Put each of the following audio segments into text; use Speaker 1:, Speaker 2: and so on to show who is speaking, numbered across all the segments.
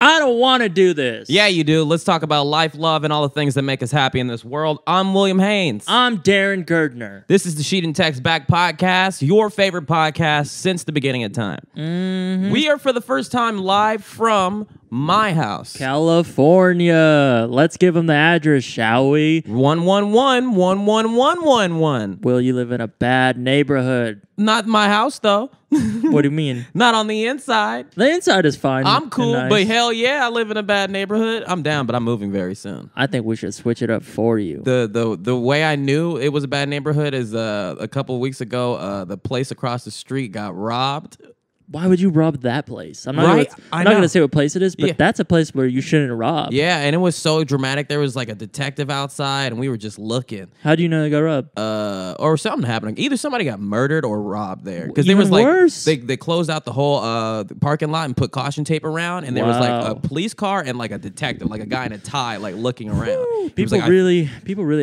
Speaker 1: I don't want to do this.
Speaker 2: Yeah, you do. Let's talk about life, love, and all the things that make us happy in this world. I'm William Haynes.
Speaker 1: I'm Darren Girdner.
Speaker 2: This is the Sheet and Text Back podcast, your favorite podcast since the beginning of time.
Speaker 1: Mm-hmm.
Speaker 2: We are for the first time live from my house.
Speaker 1: California. Let's give them the address, shall we?
Speaker 2: 111-11111.
Speaker 1: Will, you live in a bad neighborhood?
Speaker 2: Not my house, though.
Speaker 1: What do you mean?
Speaker 2: Not on the inside.
Speaker 1: The inside is fine.
Speaker 2: I'm cool,
Speaker 1: and nice.
Speaker 2: but hell yeah, I live in a bad neighborhood. I'm down, but I'm moving very soon.
Speaker 1: I think we should switch it up for you.
Speaker 2: The way I knew it was a bad neighborhood is a couple of weeks ago, the place across the street got robbed.
Speaker 1: Why would you rob that place? I'm not
Speaker 2: Right?
Speaker 1: going to say what place it is, but
Speaker 2: Yeah.
Speaker 1: that's a place where you shouldn't rob.
Speaker 2: Yeah, and it was so dramatic. There was like a detective outside, and we were just looking.
Speaker 1: How do you know they got robbed?
Speaker 2: Or something happening. Either somebody got murdered or robbed there. Because
Speaker 1: Even
Speaker 2: there was like
Speaker 1: worse.
Speaker 2: they closed out the whole parking lot and put caution tape around, and there was like
Speaker 1: Wow.
Speaker 2: a police car and like a detective, like a guy in a tie, like looking around. He was
Speaker 1: People
Speaker 2: like,
Speaker 1: really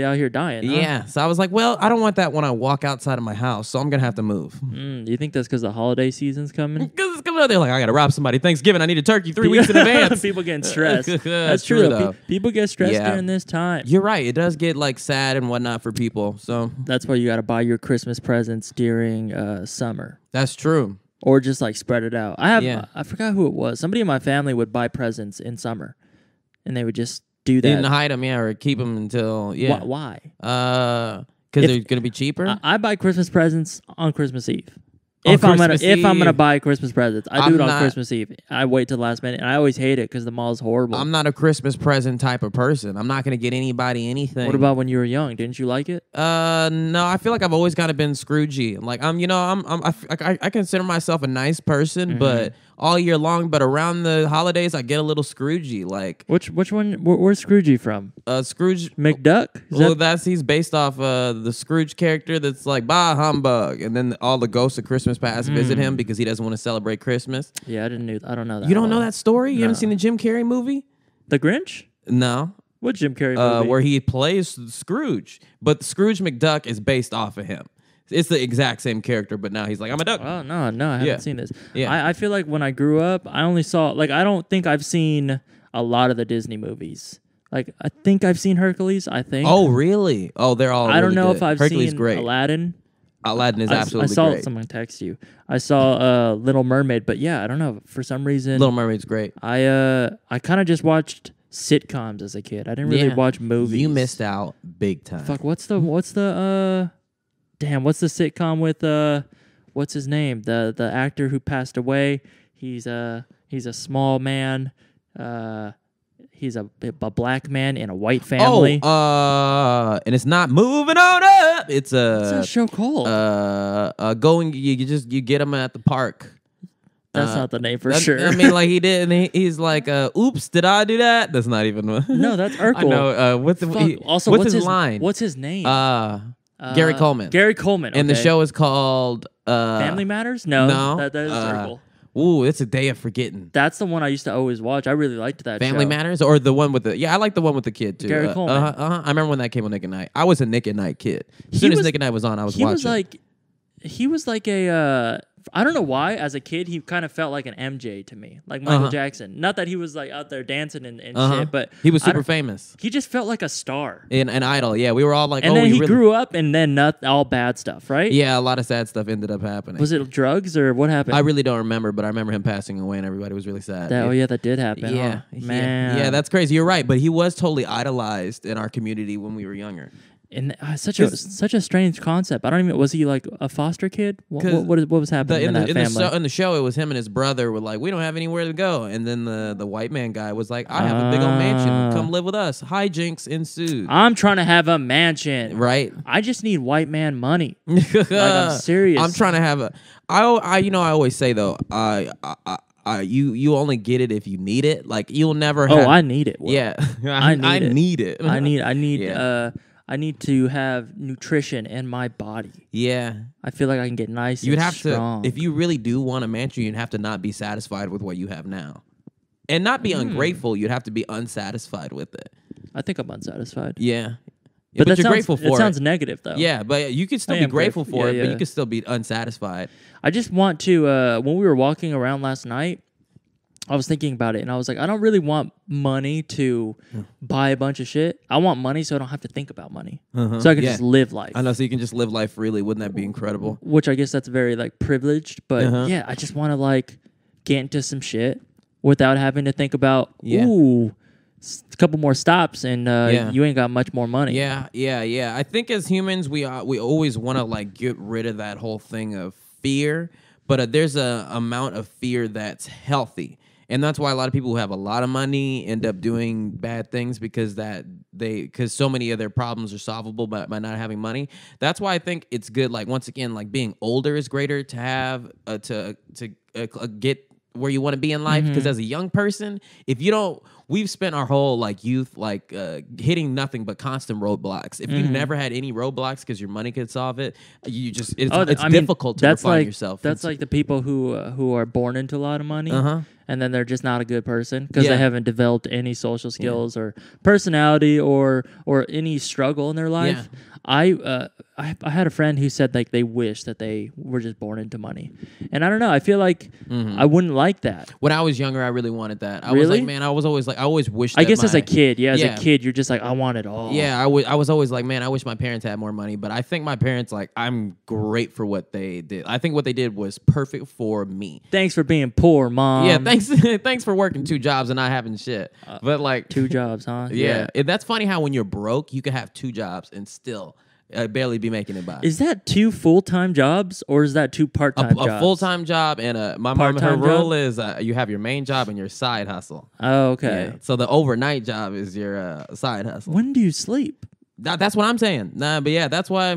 Speaker 1: out here dying. Huh?
Speaker 2: yeah. So I was like, well, I don't want that when I walk outside of my house, so I'm gonna have to move.
Speaker 1: Do you think that's because the holiday season's coming?
Speaker 2: Because it's coming out there like I gotta rob somebody. Thanksgiving, I need a turkey 3 weeks in advance.
Speaker 1: People getting stressed.
Speaker 2: That's
Speaker 1: That's
Speaker 2: true,
Speaker 1: true,
Speaker 2: though.
Speaker 1: People get stressed
Speaker 2: Yeah.
Speaker 1: during this time.
Speaker 2: You're right. It does get like sad and whatnot for people. So
Speaker 1: That's why you got to buy your Christmas presents during summer,
Speaker 2: that's true.
Speaker 1: or just like spread it out.
Speaker 2: Yeah.
Speaker 1: I forgot who it was. Somebody in my family would buy presents in summer, and they would just do that.
Speaker 2: Didn't hide them, yeah, or keep them until
Speaker 1: Why?
Speaker 2: Because
Speaker 1: If-
Speaker 2: they're gonna be cheaper.
Speaker 1: I buy Christmas presents on Christmas Eve.
Speaker 2: On
Speaker 1: If I'm
Speaker 2: Christmas
Speaker 1: gonna
Speaker 2: Eve.
Speaker 1: buy Christmas presents, I do
Speaker 2: I'm
Speaker 1: it on
Speaker 2: not-
Speaker 1: Christmas Eve. I wait till the last minute, and I always hate it because the mall's horrible.
Speaker 2: I'm not a Christmas present type of person. I'm not gonna get anybody anything.
Speaker 1: What about when you were young? Didn't you like it?
Speaker 2: No, I feel like I've always kind of been Scroogey. Like I consider myself a nice person, but all year long. But around the holidays, I get a little Scroogey. Like
Speaker 1: Which one? Where's Scroogey from?
Speaker 2: Scrooge.
Speaker 1: McDuck? Is
Speaker 2: Well,
Speaker 1: that-
Speaker 2: he's based off the Scrooge character that's like bah humbug, and then all the ghosts of Christmas past visit him because he doesn't want to celebrate Christmas.
Speaker 1: Yeah, I don't know that.
Speaker 2: You don't know
Speaker 1: one.
Speaker 2: that story? You
Speaker 1: No.
Speaker 2: haven't seen the Jim Carrey movie?
Speaker 1: The Grinch?
Speaker 2: No.
Speaker 1: What Jim Carrey movie?
Speaker 2: Where he plays Scrooge, but Scrooge McDuck is based off of him. It's the exact same character, but now he's like, I'm a duck.
Speaker 1: Oh no, I haven't
Speaker 2: Yeah.
Speaker 1: seen this.
Speaker 2: Yeah.
Speaker 1: I feel like when I grew up, I only saw I don't think I've seen a lot of the Disney movies. Like I think I've seen Hercules. I think.
Speaker 2: Oh, really? Oh, they're all.
Speaker 1: I don't
Speaker 2: really
Speaker 1: know
Speaker 2: good.
Speaker 1: if I've
Speaker 2: Hercules
Speaker 1: seen
Speaker 2: great.
Speaker 1: Aladdin.
Speaker 2: Aladdin is
Speaker 1: I
Speaker 2: absolutely
Speaker 1: saw
Speaker 2: great.
Speaker 1: someone text you. I saw Little Mermaid, but yeah, I don't know. For some reason,
Speaker 2: Little Mermaid's great.
Speaker 1: I kind of just watched sitcoms as a kid. I didn't really
Speaker 2: Yeah.
Speaker 1: watch movies.
Speaker 2: You missed out big time.
Speaker 1: Fuck, what's the sitcom with what's his name? The actor who passed away. He's a small man. He's a black man in a white family.
Speaker 2: And it's not moving on up. It's
Speaker 1: What's that show called?
Speaker 2: going. You get him at the park.
Speaker 1: That's not the name for
Speaker 2: That-
Speaker 1: sure.
Speaker 2: I mean, like he did, and he's like, "Oops, did I do that?" That's not even.
Speaker 1: No, that's Urkel.
Speaker 2: I know. What's the
Speaker 1: Fuck. Also,
Speaker 2: what's his line?
Speaker 1: What's his name?
Speaker 2: Gary Coleman.
Speaker 1: Gary Coleman.
Speaker 2: And the
Speaker 1: okay.
Speaker 2: show is called
Speaker 1: Family Matters. No,
Speaker 2: no,
Speaker 1: that is Urkel.
Speaker 2: Ooh, it's a day of forgetting.
Speaker 1: That's the one I used to always watch. I really liked that
Speaker 2: Family
Speaker 1: show.
Speaker 2: Matters, or the one with the I like the one with the kid too.
Speaker 1: Gary Coleman.
Speaker 2: I remember when that came on Nick at Night. I was a Nick at Night kid. As
Speaker 1: He
Speaker 2: soon as
Speaker 1: was-
Speaker 2: Nick at Night was on, I was
Speaker 1: He
Speaker 2: watching.
Speaker 1: was like a I don't know why as a kid he kind of felt like an MJ to me, like Michael Jackson. Not that he was like out there dancing and shit, but
Speaker 2: he was
Speaker 1: I
Speaker 2: super
Speaker 1: don't-
Speaker 2: famous
Speaker 1: He just felt like a star.
Speaker 2: in an Idol. Yeah, we were all like,
Speaker 1: And
Speaker 2: oh,
Speaker 1: then
Speaker 2: we
Speaker 1: he
Speaker 2: really.
Speaker 1: grew up, and then all bad stuff, right?
Speaker 2: Yeah, a lot of sad stuff ended up happening.
Speaker 1: Was it drugs or what happened?
Speaker 2: I really don't remember, but I remember him passing away, and everybody was really sad.
Speaker 1: Oh yeah, that did happen.
Speaker 2: Yeah,
Speaker 1: huh? Man.
Speaker 2: yeah, that's crazy. You're right, but he was totally idolized in our community when we were younger.
Speaker 1: And such a strange concept. I don't even. Was he like a foster kid? What was happening in that family?
Speaker 2: In the show, it was him and his brother were like, we don't have anywhere to go, and then the white man guy was like, I have a big old mansion. Come live with us. Hijinks ensued.
Speaker 1: I'm trying to have a mansion.
Speaker 2: Right.
Speaker 1: I just need white man money. Like I'm serious.
Speaker 2: I'm trying to have a. I always say though, you only get it if you need it. Like you'll never.
Speaker 1: Oh,
Speaker 2: have,
Speaker 1: I need it. Will.
Speaker 2: Yeah,
Speaker 1: I need
Speaker 2: it.
Speaker 1: I need.
Speaker 2: Yeah.
Speaker 1: I need to have nutrition in my body.
Speaker 2: Yeah.
Speaker 1: I feel like I can get nice.
Speaker 2: You'd
Speaker 1: and
Speaker 2: have
Speaker 1: strong.
Speaker 2: to, if you really do want a mansion, you'd have to not be satisfied with what you have now, and not be ungrateful. You'd have to be unsatisfied with it.
Speaker 1: I think I'm unsatisfied.
Speaker 2: Yeah.
Speaker 1: But that
Speaker 2: you're
Speaker 1: sounds,
Speaker 2: grateful for
Speaker 1: it
Speaker 2: it.
Speaker 1: sounds negative though.
Speaker 2: Yeah, but you could still
Speaker 1: I
Speaker 2: be
Speaker 1: am
Speaker 2: grateful
Speaker 1: grateful.
Speaker 2: for
Speaker 1: Yeah,
Speaker 2: it, but
Speaker 1: yeah.
Speaker 2: you could still be unsatisfied.
Speaker 1: I just want to. When we were walking around last night, I was thinking about it, and I was like, I don't really want money to buy a bunch of shit. I want money so I don't have to think about money, so I can just live life.
Speaker 2: I know, so you can just live life freely. Wouldn't that be incredible?
Speaker 1: Which I guess that's very like privileged, but yeah, I just want to like get into some shit without having to think about a couple more stops and you ain't got much more money.
Speaker 2: Yeah. I think as humans, we always want to like get rid of that whole thing of fear, but there's a amount of fear that's healthy. And that's why a lot of people who have a lot of money end up doing bad things because so many of their problems are solvable by not having money. That's why I think it's good. Like once again, like being older is greater to have to get where you want to be in life. Because as a young person, if you don't, we've spent our whole like youth like hitting nothing but constant roadblocks. If you've never had any roadblocks because your money could solve it, you just it's difficult to refine yourself.
Speaker 1: That's like the people who are born into a lot of money. And then they're just not a good person because they haven't developed any social skills or personality or any struggle in their life. I had a friend who said like they wish that they were just born into money, and I don't know. I feel like I wouldn't like that.
Speaker 2: When I was younger, I really wanted that. I was like, man, I always wished.
Speaker 1: I guess as a kid, as a kid, you're just like, I want it all.
Speaker 2: Yeah, I was always like, man, I wish my parents had more money. But I think my parents, like, I'm great for what they did. I think what they did was perfect for me.
Speaker 1: Thanks for being poor, Mom.
Speaker 2: Yeah, thanks for working 2 jobs and not having shit. But like
Speaker 1: 2 jobs, huh?
Speaker 2: Yeah. That's funny how when you're broke, you can have 2 jobs and still barely be making it by.
Speaker 1: Is that 2 full-time jobs or is that 2 part-time jobs?
Speaker 2: A full-time job and my mom, her rule is you have your main job and your side hustle.
Speaker 1: Oh, okay.
Speaker 2: Yeah. So the overnight job is your side hustle.
Speaker 1: When do you sleep?
Speaker 2: That's what I'm saying. But yeah, that's why,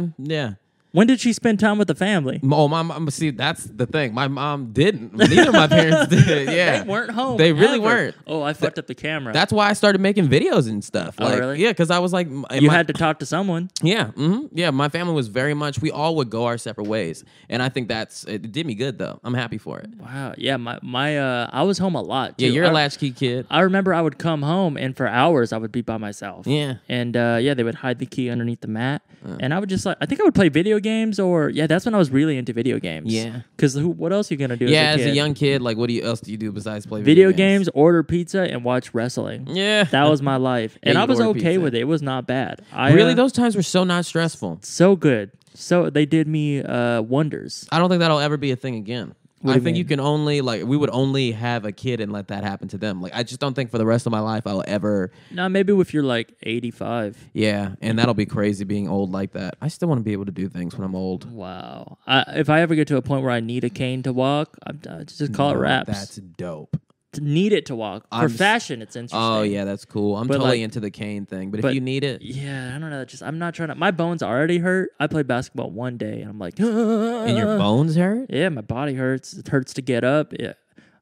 Speaker 1: When did she spend time with the family?
Speaker 2: Oh, my mom, see, that's the thing. My mom didn't. Neither of my parents did. Yeah.
Speaker 1: They weren't home.
Speaker 2: They really weren't.
Speaker 1: Oh, I fucked up the camera.
Speaker 2: That's why I started making videos and stuff.
Speaker 1: Oh,
Speaker 2: like,
Speaker 1: really?
Speaker 2: Yeah, because I was like...
Speaker 1: You had to talk to someone.
Speaker 2: Yeah. Yeah, my family was very much... We all would go our separate ways. And I think it did me good, though. I'm happy for it.
Speaker 1: Wow. Yeah, I was home a lot, too.
Speaker 2: Yeah, you're a latchkey kid.
Speaker 1: I remember I would come home, and for hours, I would be by myself.
Speaker 2: Yeah.
Speaker 1: And, they would hide the key underneath the mat. And I would just, like... I think I would play video games or... Yeah, that's when I was really into video games.
Speaker 2: Yeah.
Speaker 1: Because what else are you going to do
Speaker 2: as a young kid? Like, what else do you do besides play
Speaker 1: video games, order pizza, and watch wrestling.
Speaker 2: Yeah.
Speaker 1: That was my life. And I was okay with it. It was not bad.
Speaker 2: Really? Those times were so not stressful.
Speaker 1: So good. So they did me wonders.
Speaker 2: I don't think that'll ever be a thing again. I think you can only, we would only have a kid and let that happen to them. Like, I just don't think for the rest of my life I'll ever...
Speaker 1: No, maybe if you're, 85.
Speaker 2: Yeah, and that'll be crazy being old like that. I still want to be able to do things when I'm old.
Speaker 1: Wow. If I ever get to a point where I need a cane to walk, just call it raps.
Speaker 2: That's dope.
Speaker 1: Need it to walk. For fashion, it's interesting.
Speaker 2: Oh, yeah, that's cool. I'm totally into the cane thing, but if you need it...
Speaker 1: Yeah, I don't know. I'm not trying to... My bones already hurt. I played basketball one day, and I'm like...
Speaker 2: And your bones hurt?
Speaker 1: Yeah, my body hurts. It hurts to get up. Yeah.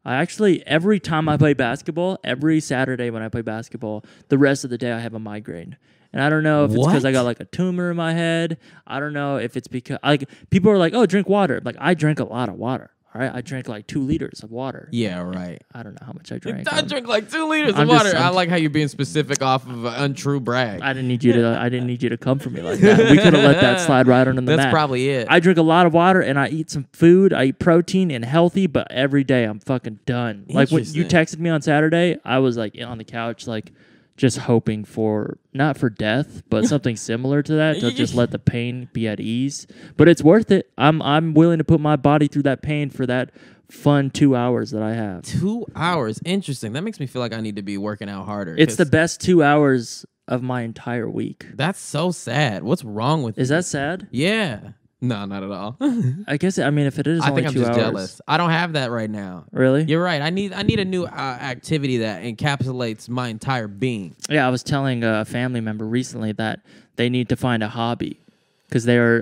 Speaker 1: I actually, every time I play basketball, every Saturday when I play basketball, the rest of the day I have a migraine. And I don't know if it's because I got a tumor in my head. I don't know if it's because... people are like, oh, drink water. I drink a lot of water. All right, I drank 2 liters of water.
Speaker 2: Yeah, right.
Speaker 1: I don't know how much I drank.
Speaker 2: I drink 2 liters of water. I like how you're being specific off of an untrue brag.
Speaker 1: I didn't need you to come for me like that. We could have let that slide right under the mat.
Speaker 2: That's probably it.
Speaker 1: I drink a lot of water and I eat some food. I eat protein and healthy, but every day I'm fucking done. Like when you texted me on Saturday, I was on the couch just hoping for, not for death, but something similar to that, to just let the pain be at ease. But it's worth it. I'm willing to put my body through that pain for that fun 2 hours that I have.
Speaker 2: 2 hours? Interesting. That makes me feel like I need to be working out harder.
Speaker 1: It's the best 2 hours of my entire week.
Speaker 2: That's so sad. What's wrong with you?
Speaker 1: Is that sad?
Speaker 2: Yeah. No, not at all.
Speaker 1: I guess, if it is only 2 hours. I think I'm just jealous.
Speaker 2: I don't have that right now.
Speaker 1: Really?
Speaker 2: You're right. I need a new activity that encapsulates my entire being.
Speaker 1: Yeah, I was telling a family member recently that they need to find a hobby because they're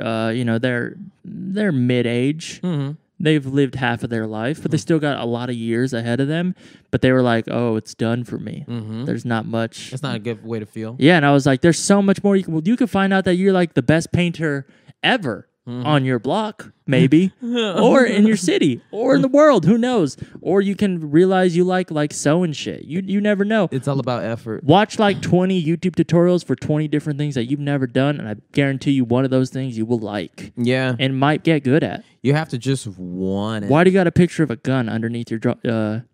Speaker 1: mid-age. Mm-hmm. They've lived half of their life, but they still got a lot of years ahead of them. But they were like, oh, it's done for me. Mm-hmm. There's not much.
Speaker 2: That's not a good way to feel.
Speaker 1: Yeah, and I was like, there's so much more. You can find out that you're the best painter ever. on your block, maybe, or in your city, or in the world. Who knows? Or you can realize you like sewing shit. You never know.
Speaker 2: It's all about effort.
Speaker 1: Watch like 20 YouTube tutorials for 20 different things that you've never done, and I guarantee you one of those things you will like.
Speaker 2: Yeah.
Speaker 1: And might get good at.
Speaker 2: You have to just want it.
Speaker 1: Why do you got a picture of a gun underneath your
Speaker 2: That's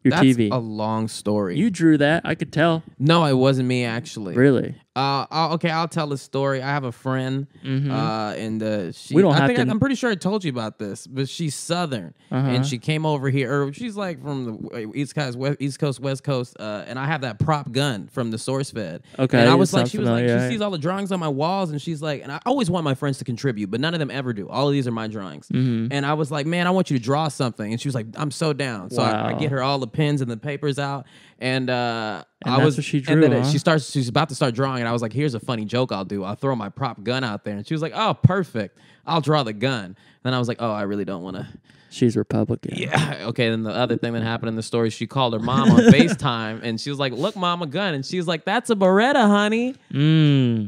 Speaker 1: TV?
Speaker 2: a long story.
Speaker 1: You drew that. I could tell.
Speaker 2: No, it wasn't me actually.
Speaker 1: Really?
Speaker 2: I'll tell a story. I have a friend, and she.
Speaker 1: We don't have to-
Speaker 2: I'm pretty sure I told you about this, but she's Southern, and she came over here. Or she's like from the East Coast, West Coast, and I have that prop gun from the source fed.
Speaker 1: Okay,
Speaker 2: and I was
Speaker 1: sounds
Speaker 2: like, she was like,
Speaker 1: familiar,
Speaker 2: she sees all the drawings on my walls, and she's like, and I always want my friends to contribute, but none of them ever do. All of these are my drawings, and I was like, man, I want you to draw something, and she was like, I'm so down. So I
Speaker 1: Wow.
Speaker 2: get her all the pens and the papers out, and I
Speaker 1: that's
Speaker 2: was
Speaker 1: what she
Speaker 2: and
Speaker 1: drew,
Speaker 2: then
Speaker 1: huh?
Speaker 2: she's about to start drawing, and I was like, here's a funny joke I'll do. I'll throw my prop gun out there, and she was like, oh, perfect. I'll draw the gun. Then I was like, oh, I really don't want to.
Speaker 1: She's Republican.
Speaker 2: Yeah. Okay. Then the other thing that happened in the story, she called her mom on FaceTime, and she was like, look, mom, a gun. And she was like, that's a Beretta, honey.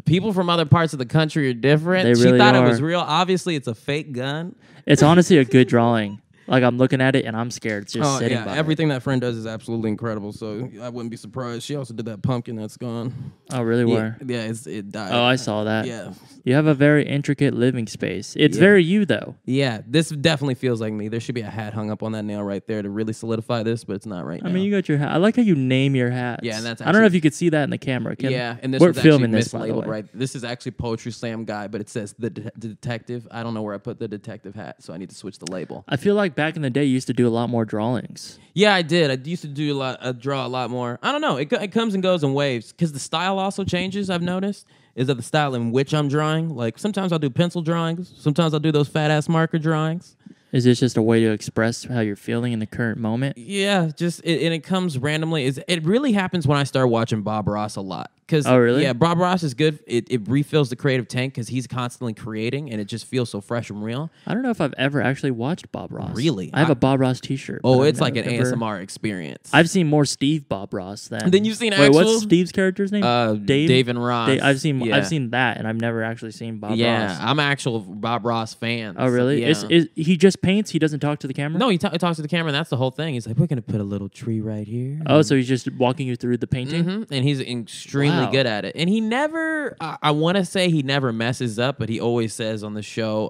Speaker 2: People from other parts of the country are different.
Speaker 1: They
Speaker 2: She
Speaker 1: really
Speaker 2: thought it
Speaker 1: are.
Speaker 2: was real. Obviously, it's a fake gun.
Speaker 1: It's honestly a good drawing. Like, I'm looking at it and I'm scared. It's just sitting by it.
Speaker 2: Everything that friend does is absolutely incredible. So I wouldn't be surprised. She also did that pumpkin that's gone.
Speaker 1: Oh, really? Where?
Speaker 2: Yeah, it died.
Speaker 1: Oh, I saw that.
Speaker 2: Yeah.
Speaker 1: You have a very intricate living space. It's very you, though.
Speaker 2: Yeah, this definitely feels like me. There should be a hat hung up on that nail right there to really solidify this, but it's not right now.
Speaker 1: I mean, you got your hat. I like how you name your hats.
Speaker 2: Yeah, and that's
Speaker 1: I don't know
Speaker 2: actually-
Speaker 1: if you could see that in the camera.
Speaker 2: Yeah, and this
Speaker 1: we're
Speaker 2: was actually
Speaker 1: filming this, by the
Speaker 2: mislabeled,
Speaker 1: way.
Speaker 2: right? This is actually Poetry Slam Guy, but it says the detective. I don't know where I put the detective hat, so I need to switch the label.
Speaker 1: I feel like back in the day, you used to do a lot more drawings.
Speaker 2: Yeah, I did. I used to do draw a lot more. I don't know. It comes and goes in waves because the style also changes. I've noticed is that the style in which I'm drawing. Like sometimes I'll do pencil drawings. Sometimes I'll do those fat ass marker drawings.
Speaker 1: Is this just a way to express how you're feeling in the current moment?
Speaker 2: Yeah, and it comes randomly. It really happens when I start watching Bob Ross a lot.
Speaker 1: Oh, really?
Speaker 2: Yeah, Bob Ross is good. It refills the creative tank because he's constantly creating, and it just feels so fresh and real.
Speaker 1: I don't know if I've ever actually watched Bob Ross.
Speaker 2: Really?
Speaker 1: I have a Bob Ross T-shirt.
Speaker 2: Oh,
Speaker 1: but
Speaker 2: it's
Speaker 1: I've
Speaker 2: like an
Speaker 1: never-
Speaker 2: ASMR experience.
Speaker 1: I've seen more Steve Bob Ross than.
Speaker 2: Then you've seen
Speaker 1: Wait,
Speaker 2: actual?
Speaker 1: what's Steve's character's name?
Speaker 2: Dave and Ross.
Speaker 1: I've seen
Speaker 2: Yeah.
Speaker 1: I've seen that, and I've never actually seen Bob
Speaker 2: Yeah,
Speaker 1: Ross.
Speaker 2: I'm an actual Bob Ross fan.
Speaker 1: Oh, really?
Speaker 2: Yeah.
Speaker 1: Is he just paints? He doesn't talk to the camera?
Speaker 2: No, he talks to the camera, and that's the whole thing. He's like, we're going to put a little tree right here.
Speaker 1: Oh, so he's just walking you through the painting?
Speaker 2: And he's extremely
Speaker 1: Wow.
Speaker 2: good at it. And he never, I want to say he never messes up, but he always says on the show,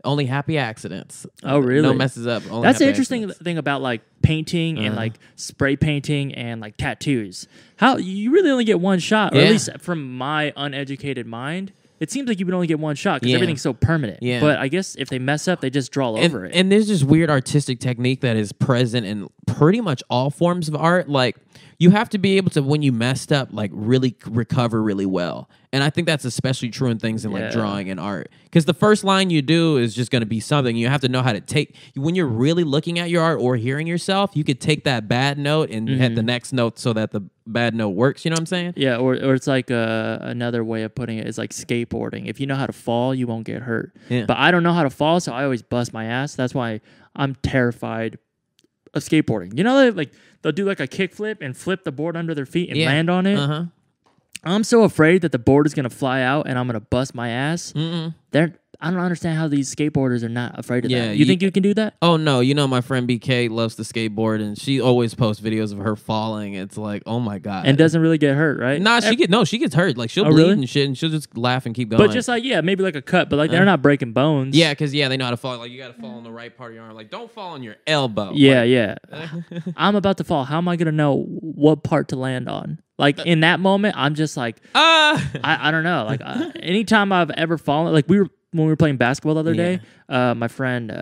Speaker 2: only happy accidents.
Speaker 1: Oh, really?
Speaker 2: No messes up. Only
Speaker 1: That's the
Speaker 2: happy
Speaker 1: interesting
Speaker 2: accidents.
Speaker 1: thing about like painting and like spray painting and like tattoos. How you really only get one shot, or
Speaker 2: Yeah.
Speaker 1: at least from my uneducated mind, it seems like you would only get one shot because
Speaker 2: Yeah.
Speaker 1: everything's so permanent.
Speaker 2: Yeah.
Speaker 1: But I guess if they mess up, they just draw over it.
Speaker 2: And there's this weird artistic technique that is present in pretty much all forms of art. Like you have to be able to, when you messed up, like really recover really well. And I think that's especially true in things in like
Speaker 1: Yeah.
Speaker 2: drawing and art. Because the first line you do is just going to be something. You have to know how to take, when you're really looking at your art or hearing yourself, you could take that bad note and hit the next note so that the bad note works. You know what I'm saying?
Speaker 1: Yeah, or it's like another way of putting it is like skateboarding. If you know how to fall, you won't get hurt.
Speaker 2: Yeah.
Speaker 1: But I don't know how to fall, so I always bust my ass. That's why I'm terrified of skateboarding. You know, like they'll do like a kickflip and flip the board under their feet and
Speaker 2: Yeah.
Speaker 1: land on it.
Speaker 2: Uh-huh.
Speaker 1: I'm so afraid that the board is gonna fly out and I'm gonna bust my ass. I don't understand how these skateboarders are not afraid of
Speaker 2: Yeah,
Speaker 1: that. You think you can do that?
Speaker 2: Oh no, you know my friend BK loves to skateboard and she always posts videos of her falling. It's like, oh my God.
Speaker 1: And doesn't really get hurt, right?
Speaker 2: Nah, she gets hurt. Like she'll
Speaker 1: Oh,
Speaker 2: bleed
Speaker 1: really?
Speaker 2: and shit, and she'll just laugh and keep going.
Speaker 1: But just like maybe like a cut, but like they're not breaking bones.
Speaker 2: yeah, because they know how to fall. Like you got to fall on the right part of your arm. Like don't fall on your elbow.
Speaker 1: Yeah,
Speaker 2: Like,
Speaker 1: yeah. I'm about to fall. How am I gonna know what part to land on? Like in that moment, I'm just like, I don't know. Like anytime I've ever fallen, like when we were playing basketball the other day, my friend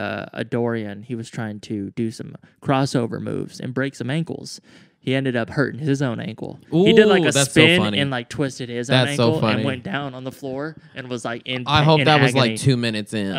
Speaker 1: Dorian, he was trying to do some crossover moves and break some ankles. He ended up hurting his own ankle. He did like
Speaker 2: Ooh,
Speaker 1: a
Speaker 2: that's so
Speaker 1: spin
Speaker 2: funny.
Speaker 1: and like twisted his own
Speaker 2: That's so
Speaker 1: ankle
Speaker 2: funny.
Speaker 1: and went down on the floor and was like in.
Speaker 2: I hope
Speaker 1: in
Speaker 2: that was
Speaker 1: agony.
Speaker 2: like 2 minutes in.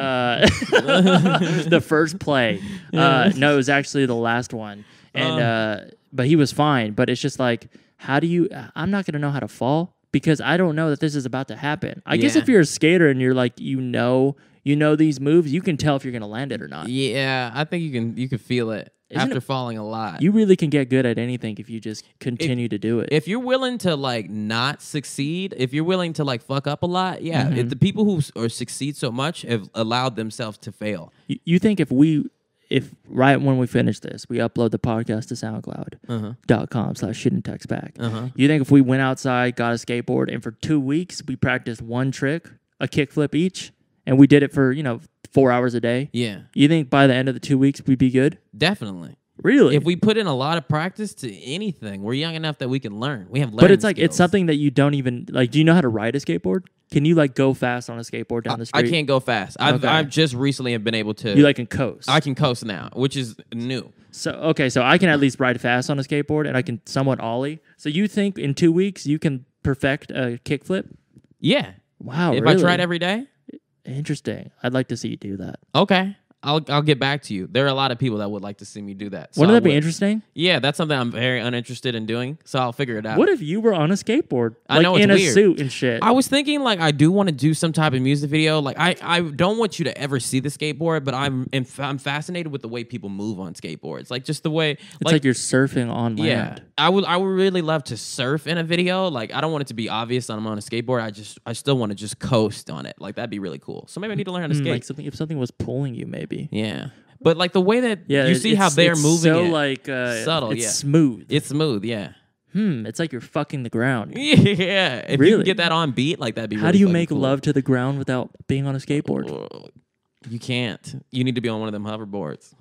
Speaker 1: The first play. No, it was actually the last one. And but he was fine. But it's just like, how do you? I'm not gonna know how to fall because I don't know that this is about to happen. I guess
Speaker 2: Yeah.
Speaker 1: if you're a skater and you're like, you know these moves, you can tell if you're gonna land it or not.
Speaker 2: yeah, I think you can feel it. after falling a lot.
Speaker 1: You really can get good at anything if you just continue to do it.
Speaker 2: If you're willing to like not succeed, if you're willing to like fuck up a lot, yeah. If the people who succeed so much have allowed themselves to fail.
Speaker 1: You think if right when we finish this, we upload the podcast to SoundCloud.com/shouldn'ttextback. You think if we went outside, got a skateboard, and for 2 weeks we practiced one trick, a kickflip each, and we did it for 4 hours a day?
Speaker 2: Yeah.
Speaker 1: You think by the end of the 2 weeks we'd be good?
Speaker 2: Definitely.
Speaker 1: Really?
Speaker 2: If we put in a lot of practice to anything, we're young enough that we can learn. We have learning
Speaker 1: But it's like
Speaker 2: skills.
Speaker 1: it's something that you don't even like. Do you know how to ride a skateboard? Can you like go fast on a skateboard down the street?
Speaker 2: I can't go fast. I've just recently have been able to.
Speaker 1: You like can coast.
Speaker 2: I can coast now, which is new.
Speaker 1: So I can at least ride fast on a skateboard and I can somewhat ollie. So you think in 2 weeks you can perfect a kickflip?
Speaker 2: Yeah.
Speaker 1: Wow.
Speaker 2: If
Speaker 1: really?
Speaker 2: I tried every day.
Speaker 1: Interesting. I'd like to see you do that.
Speaker 2: Okay. I'll get back to you. There are a lot of people that would like to see me do that. So
Speaker 1: Wouldn't that be interesting?
Speaker 2: Yeah, that's something I'm very uninterested in doing. So I'll figure it out.
Speaker 1: What if you were on a skateboard?
Speaker 2: I know, it's
Speaker 1: in a
Speaker 2: weird.
Speaker 1: suit and shit.
Speaker 2: I was thinking like I do want to do some type of music video. Like I don't want you to ever see the skateboard, but I'm fascinated with the way people move on skateboards. Like just the way
Speaker 1: it's like you're surfing on land.
Speaker 2: Yeah, I would really love to surf in a video. Like I don't want it to be obvious that I'm on a skateboard. I still want to just coast on it. Like that'd be really cool. So maybe I need to learn how to skate.
Speaker 1: Like if something was pulling you, maybe.
Speaker 2: Yeah. But like the way that you see how they're moving,
Speaker 1: so
Speaker 2: it,
Speaker 1: like
Speaker 2: subtle,
Speaker 1: it's smooth.
Speaker 2: It's smooth, yeah.
Speaker 1: It's like you're fucking the ground.
Speaker 2: Yeah, if
Speaker 1: really?
Speaker 2: you can get that on beat, like that'd be.
Speaker 1: How
Speaker 2: really
Speaker 1: do you
Speaker 2: fucking
Speaker 1: make
Speaker 2: cool.
Speaker 1: love to the ground without being on a skateboard?
Speaker 2: You can't. You need to be on one of them hoverboards.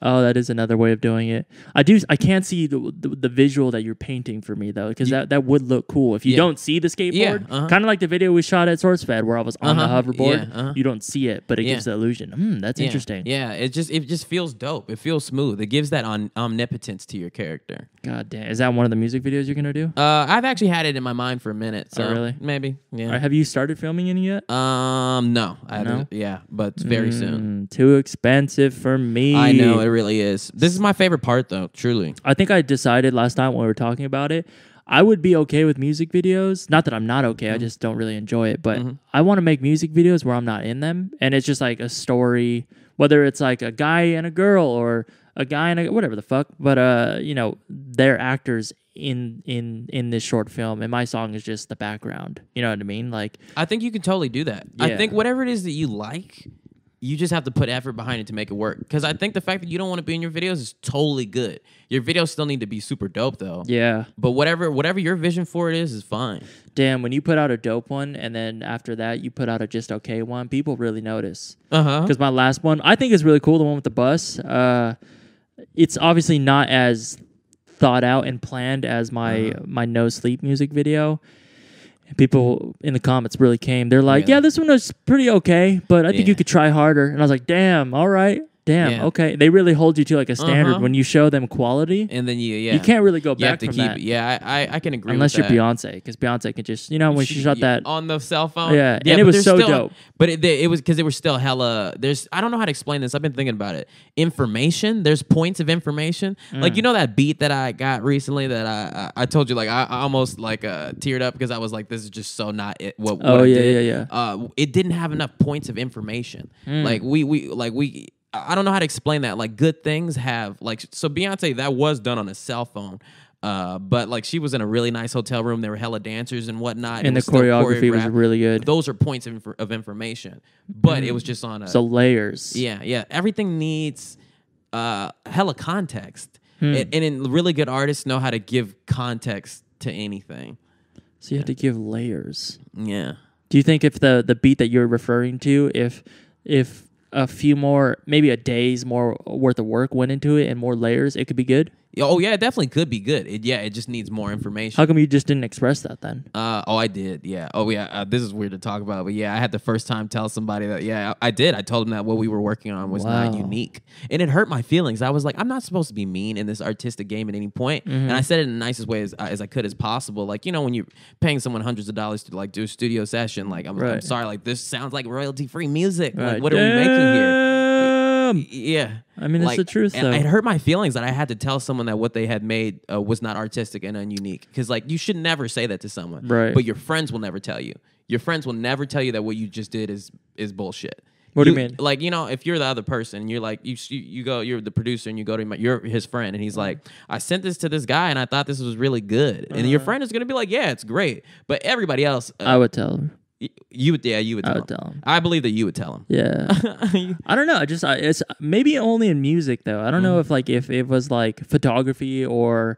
Speaker 1: Oh, that is another way of doing it. I can't see the visual that you're painting for me though, because that would look cool if you don't see the skateboard. Kind of like the video we shot at SourceFed where I was on the hoverboard. You don't see it, but it gives the illusion. That's interesting.
Speaker 2: Yeah, it just feels dope. It feels smooth. It gives that omnipotence to your character.
Speaker 1: God damn, is that one of the music videos you're gonna do?
Speaker 2: I've actually had it in my mind for a minute. So
Speaker 1: really?
Speaker 2: Maybe. Yeah.
Speaker 1: Right, have you started filming any yet?
Speaker 2: No.
Speaker 1: No?
Speaker 2: Yeah, but very soon.
Speaker 1: Too expensive for me.
Speaker 2: I know it really is. This is my favorite part, though. Truly.
Speaker 1: I think I decided last night when we were talking about it, I would be okay with music videos. Not that I'm not okay. I just don't really enjoy it. But I want to make music videos where I'm not in them, and it's just like a story, whether it's like a guy and a girl or a guy and a whatever the fuck. But they're actors in this short film, and my song is just the background. You know what I mean? Like,
Speaker 2: I think you can totally do that.
Speaker 1: Yeah.
Speaker 2: I think whatever it is that you like, you just have to put effort behind it to make it work. Because I think the fact that you don't want to be in your videos is totally good. Your videos still need to be super dope, though.
Speaker 1: Yeah.
Speaker 2: But whatever your vision for it is fine.
Speaker 1: Damn, when you put out a dope one, and then after that you put out a just okay one, people really notice.
Speaker 2: Because
Speaker 1: my last one, I think is really cool, the one with the bus. It's obviously not as thought out and planned as my No Sleep music video. And people in the comments really came. They're like, yeah, this one was pretty okay, but I think you could try harder. And I was like, damn, all right. Damn, okay. They really hold you to like a standard when you show them quality.
Speaker 2: And then
Speaker 1: you can't really go back from that.
Speaker 2: Yeah, I can agree
Speaker 1: unless
Speaker 2: with that.
Speaker 1: you're Beyonce, because Beyonce can just, when she shot that.
Speaker 2: On the cell phone?
Speaker 1: Yeah, and it was so dope.
Speaker 2: But it was because they were still hella, I don't know how to explain this. I've been thinking about it. Information, there's points of information. Like, that beat that I got recently that I told you, like, I almost like teared up because I was like, this is just so not it. What I did. It didn't have enough points of information. Like, I don't know how to explain that. Like, good things have, like, so Beyonce, that was done on a cell phone. But, like, she was in a really nice hotel room. There were hella dancers and whatnot.
Speaker 1: And the choreography was really good.
Speaker 2: Those are points of information. But it was just on a...
Speaker 1: So layers.
Speaker 2: Yeah. Everything needs hella context. And really good artists know how to give context to anything.
Speaker 1: So you have to give layers.
Speaker 2: Yeah.
Speaker 1: Do you think if the beat that you're referring to, if a few more, maybe a day's more worth of work went into it and more layers, it could be good?
Speaker 2: Oh, yeah, it definitely could be good. It just needs more information.
Speaker 1: How come you just didn't express that then?
Speaker 2: I did, yeah. Oh, yeah, this is weird to talk about, but yeah, I had the first time tell somebody that, yeah, I did. I told them that what we were working on was not unique. And it hurt my feelings. I was like, I'm not supposed to be mean in this artistic game at any point. And I said it in the nicest way as I could as possible. Like, when you're paying someone hundreds of dollars to, like, do a studio session, like, I'm sorry, like, this sounds like royalty-free music. Like, what are we making here? Yeah.
Speaker 1: I mean, it's the truth, though.
Speaker 2: It hurt my feelings that I had to tell someone that what they had made was not artistic and ununique. Because, like, you should never say that to someone.
Speaker 1: Right.
Speaker 2: But your friends will never tell you. Your friends will never tell you that what you just did is bullshit.
Speaker 1: What do you mean?
Speaker 2: Like, if you're the other person, you're like, you go, you're the producer, and you go to you're his friend, and he's like, I sent this to this guy, and I thought this was really good. And your friend is gonna be like, yeah, it's great. But everybody else,
Speaker 1: I would tell her.
Speaker 2: You would tell him. I believe that you would tell him.
Speaker 1: Yeah. I don't know. It's maybe only in music though. I don't know if it was like photography or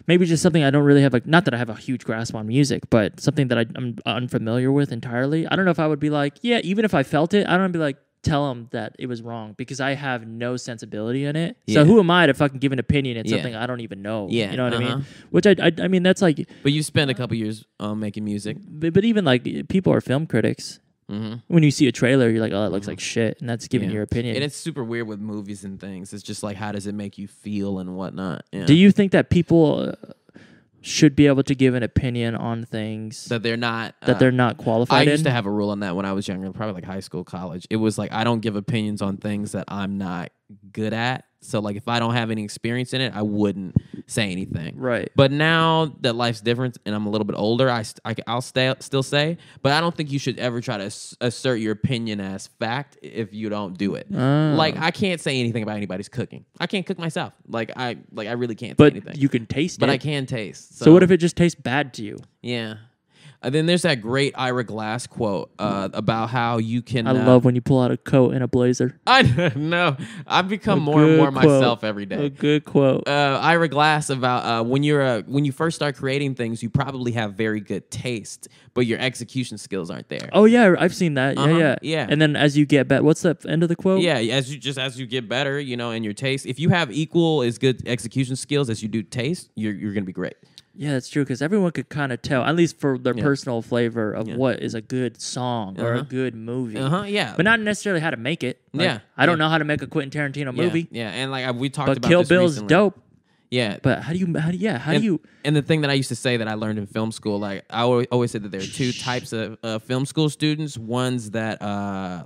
Speaker 1: maybe just something I don't really have not that I have a huge grasp on music, but something that I'm unfamiliar with entirely. I don't know if I would be like, yeah, even if I felt it, I don't be like, tell them that it was wrong because I have no sensibility in it. Yeah. So who am I to fucking give an opinion in something I don't even know?
Speaker 2: Yeah.
Speaker 1: You know what I mean? Which I mean, that's like...
Speaker 2: But you spent a couple years making music.
Speaker 1: But even like people are film critics. Mm-hmm. When you see a trailer, you're like, oh, that looks like shit. And that's giving your opinion.
Speaker 2: And it's super weird with movies and things. It's just like, how does it make you feel and whatnot? Yeah.
Speaker 1: Do you think that people... should be able to give an opinion on things
Speaker 2: that they're not
Speaker 1: qualified in?
Speaker 2: I used to have a rule on that when I was younger, probably like high school, college. It was like, I don't give opinions on things that I'm not good at. So like if I don't have any experience in it, I wouldn't say anything.
Speaker 1: Right.
Speaker 2: But now that life's different and I'm a little bit older, I'll still say, but I don't think you should ever try to assert your opinion as fact if you don't do it. Like I can't say anything about anybody's cooking. I can't cook myself. I really can't say anything.
Speaker 1: But you can taste it.
Speaker 2: But I can taste.
Speaker 1: So what if it just tastes bad to you?
Speaker 2: Yeah. And then there's that great Ira Glass quote about how you can...
Speaker 1: I love when you pull out a coat and a blazer.
Speaker 2: I know. I've become more and more myself every day.
Speaker 1: A good quote.
Speaker 2: Ira Glass about when you first start creating things, you probably have very good taste, but your execution skills aren't there.
Speaker 1: Oh, yeah. I've seen that. Yeah. And then as you get better... What's the end of the quote?
Speaker 2: Yeah. As you get better, in your taste, if you have equal as good execution skills as you do taste, you're going to be great.
Speaker 1: Yeah, that's true, because everyone could kind of tell, at least for their personal flavor of what is a good song or a good movie.
Speaker 2: Yeah.
Speaker 1: But not necessarily how to make it. Like, I don't know how to make a Quentin Tarantino movie.
Speaker 2: Yeah, and like we talked about
Speaker 1: But Kill
Speaker 2: this
Speaker 1: Bill's
Speaker 2: recently.
Speaker 1: dope.
Speaker 2: Yeah.
Speaker 1: But how do you...
Speaker 2: And the thing that I used to say that I learned in film school, like I always said that there are two types of film school students: ones that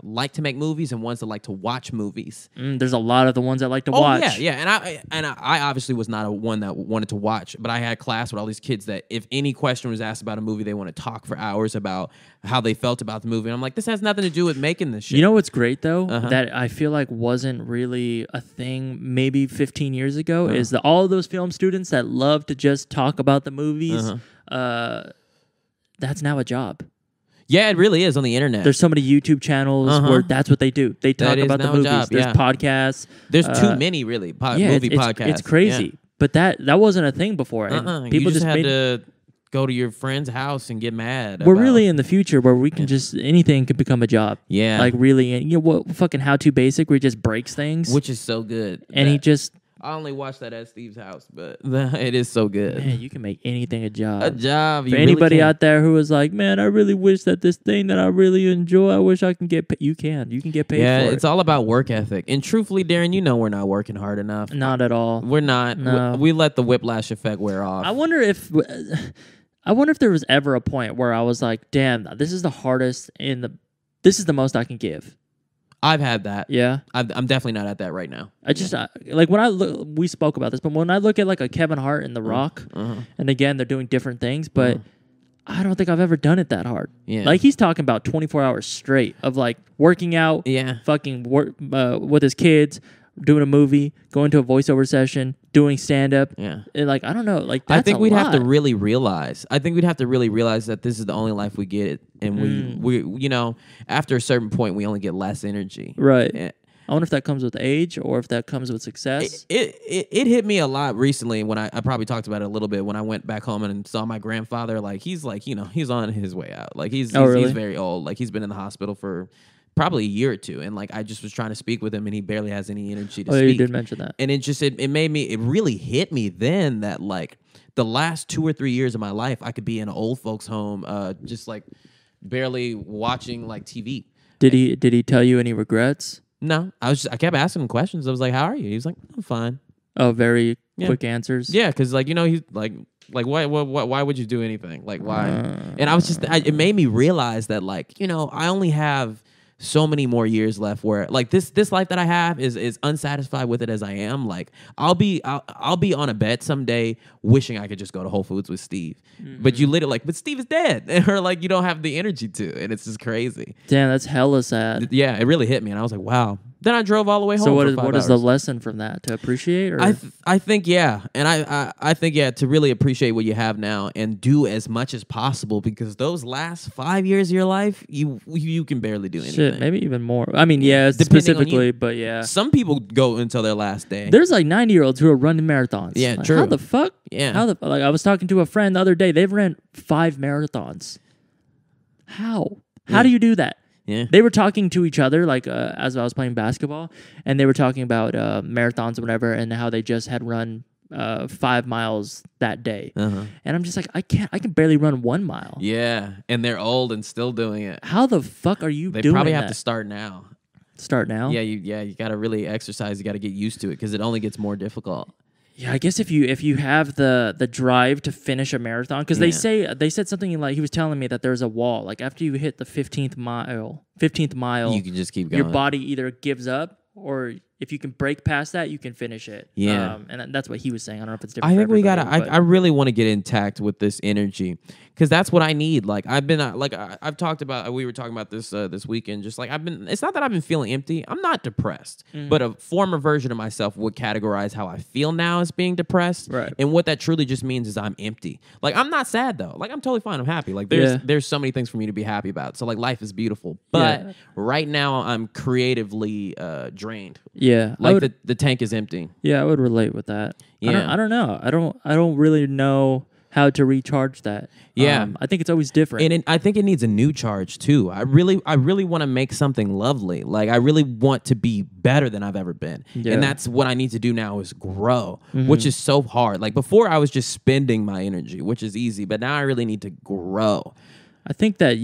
Speaker 2: like to make movies, and ones that like to watch movies.
Speaker 1: There's a lot of the ones that like to watch.
Speaker 2: Yeah. And I obviously was not one that wanted to watch, but I had class with all these kids that if any question was asked about a movie, they want to talk for hours about how they felt about the movie. And I'm like, this has nothing to do with making this shit.
Speaker 1: You know what's great though? That I feel like wasn't really a thing maybe 15 years ago is that all of those film students that love to just talk about the movies, that's now a job.
Speaker 2: Yeah, it really is on the internet.
Speaker 1: There's so many YouTube channels where that's what they do. They talk about the movies. There's podcasts.
Speaker 2: There's too many, really, movie podcasts.
Speaker 1: It's crazy. Yeah. But that wasn't a thing before.
Speaker 2: And people just had to go to your friend's house and get mad.
Speaker 1: We're really in the future where we can just, anything could become a job.
Speaker 2: Yeah.
Speaker 1: Like really, what fucking How To Basic where he just breaks things.
Speaker 2: Which is so good.
Speaker 1: And he just...
Speaker 2: I only watched that at Steve's house, but it is so good.
Speaker 1: Man, you can make anything a job.
Speaker 2: A job.
Speaker 1: For anybody out there who was like, man, I really wish that this thing that I really enjoy, I wish I can get paid. You can get paid for it.
Speaker 2: Yeah, it's all about work ethic. And truthfully, Darren, we're not working hard enough.
Speaker 1: Not at all.
Speaker 2: We're not.
Speaker 1: No.
Speaker 2: We let the whiplash effect wear off.
Speaker 1: I wonder if there was ever a point where I was like, damn, this is the hardest this is the most I can give.
Speaker 2: I've had that.
Speaker 1: Yeah.
Speaker 2: I'm definitely not at that right now.
Speaker 1: I just, like when I look, we spoke about this, but when I look at like a Kevin Hart and The Rock, and again, they're doing different things, but I don't think I've ever done it that hard.
Speaker 2: Yeah.
Speaker 1: Like he's talking about 24 hours straight of like working out, fucking work with his kids, doing a movie, going to a voiceover session, doing stand-up.
Speaker 2: Yeah.
Speaker 1: And like, I don't know. Like, that's
Speaker 2: I think we'd
Speaker 1: lot.
Speaker 2: have to really realize. That this is the only life we get. And we after a certain point, we only get less energy.
Speaker 1: Right.
Speaker 2: Yeah.
Speaker 1: I wonder if that comes with age or if that comes with success.
Speaker 2: It hit me a lot recently when I probably talked about it a little bit when I went back home and saw my grandfather. Like, he's like, he's on his way out. Like, he's very old. Like, he's been in the hospital for probably a year or two, and like I just was trying to speak with him, and he barely has any energy to speak.
Speaker 1: Oh, you did mention that,
Speaker 2: and it really hit me then that like the last 2 or 3 years of my life, I could be in an old folks' home, just like barely watching like TV.
Speaker 1: Did he tell you any regrets?
Speaker 2: No, I kept asking him questions. I was like, "How are you?" He was like, "I'm fine."
Speaker 1: Oh, very quick answers.
Speaker 2: Yeah, because like he's like why would you do anything? Like why? And I was just it made me realize that like I only have so many more years left where like this life that I have is unsatisfied with it as I am. Like I'll be on a bed someday wishing I could just go to Whole Foods with Steve. But you literally but Steve is dead. Or like you don't have the energy to, and it's just crazy.
Speaker 1: Damn, that's hella sad.
Speaker 2: Yeah, it really hit me, and I was like, wow. Then I drove all the way home.
Speaker 1: So
Speaker 2: what
Speaker 1: is the lesson from that? To appreciate? Or?
Speaker 2: I think yeah, and I think yeah, to really appreciate what you have now and do as much as possible, because those last 5 years of your life, you can barely do anything.
Speaker 1: Shit, maybe even more. I mean, yeah, specifically, but yeah.
Speaker 2: Some people go until their last day.
Speaker 1: There's like 90-year-olds who are running marathons.
Speaker 2: Yeah,
Speaker 1: like,
Speaker 2: true.
Speaker 1: How the fuck?
Speaker 2: Yeah.
Speaker 1: Like I was talking to a friend the other day. They've ran 5 marathons. How? How do you do that?
Speaker 2: Yeah.
Speaker 1: They were talking to each other, like as I was playing basketball, and they were talking about marathons or whatever, and how they just had run 5 miles that day. And I'm just like, I can barely run 1 mile.
Speaker 2: Yeah, and they're old and still doing it.
Speaker 1: How the fuck are you doing that?
Speaker 2: They probably have to start now.
Speaker 1: Start now?
Speaker 2: Yeah, you got to really exercise. You got to get used to it because it only gets more difficult.
Speaker 1: Yeah, I guess if you have the drive to finish a marathon, because they said something like, he was telling me that there's a wall, like after you hit the 15th mile,
Speaker 2: you can just keep going.
Speaker 1: Your body either gives up, or if you can break past that, you can finish it.
Speaker 2: Yeah,
Speaker 1: and that's what he was saying. I don't know if it's different.
Speaker 2: I think we gotta. I really want to get intact with this energy, because that's what I need. Like I've been I've talked about. We were talking about this this weekend. Just like it's not that I've been feeling empty. I'm not depressed, but a former version of myself would categorize how I feel now as being depressed.
Speaker 1: Right.
Speaker 2: And what that truly just means is I'm empty. Like I'm not sad though. Like I'm totally fine. I'm happy. Like there's so many things for me to be happy about. So like life is beautiful. But right now I'm creatively drained.
Speaker 1: Yeah,
Speaker 2: like the tank is empty.
Speaker 1: Yeah, I would relate with that.
Speaker 2: Yeah,
Speaker 1: I don't know. I don't really know how to recharge that.
Speaker 2: Yeah,
Speaker 1: I think it's always different,
Speaker 2: and I think it needs a new charge too. I really want to make something lovely. Like I really want to be better than I've ever been, and that's what I need to do now is grow, which is so hard. Like before, I was just spending my energy, which is easy, but now I really need to grow.
Speaker 1: I think that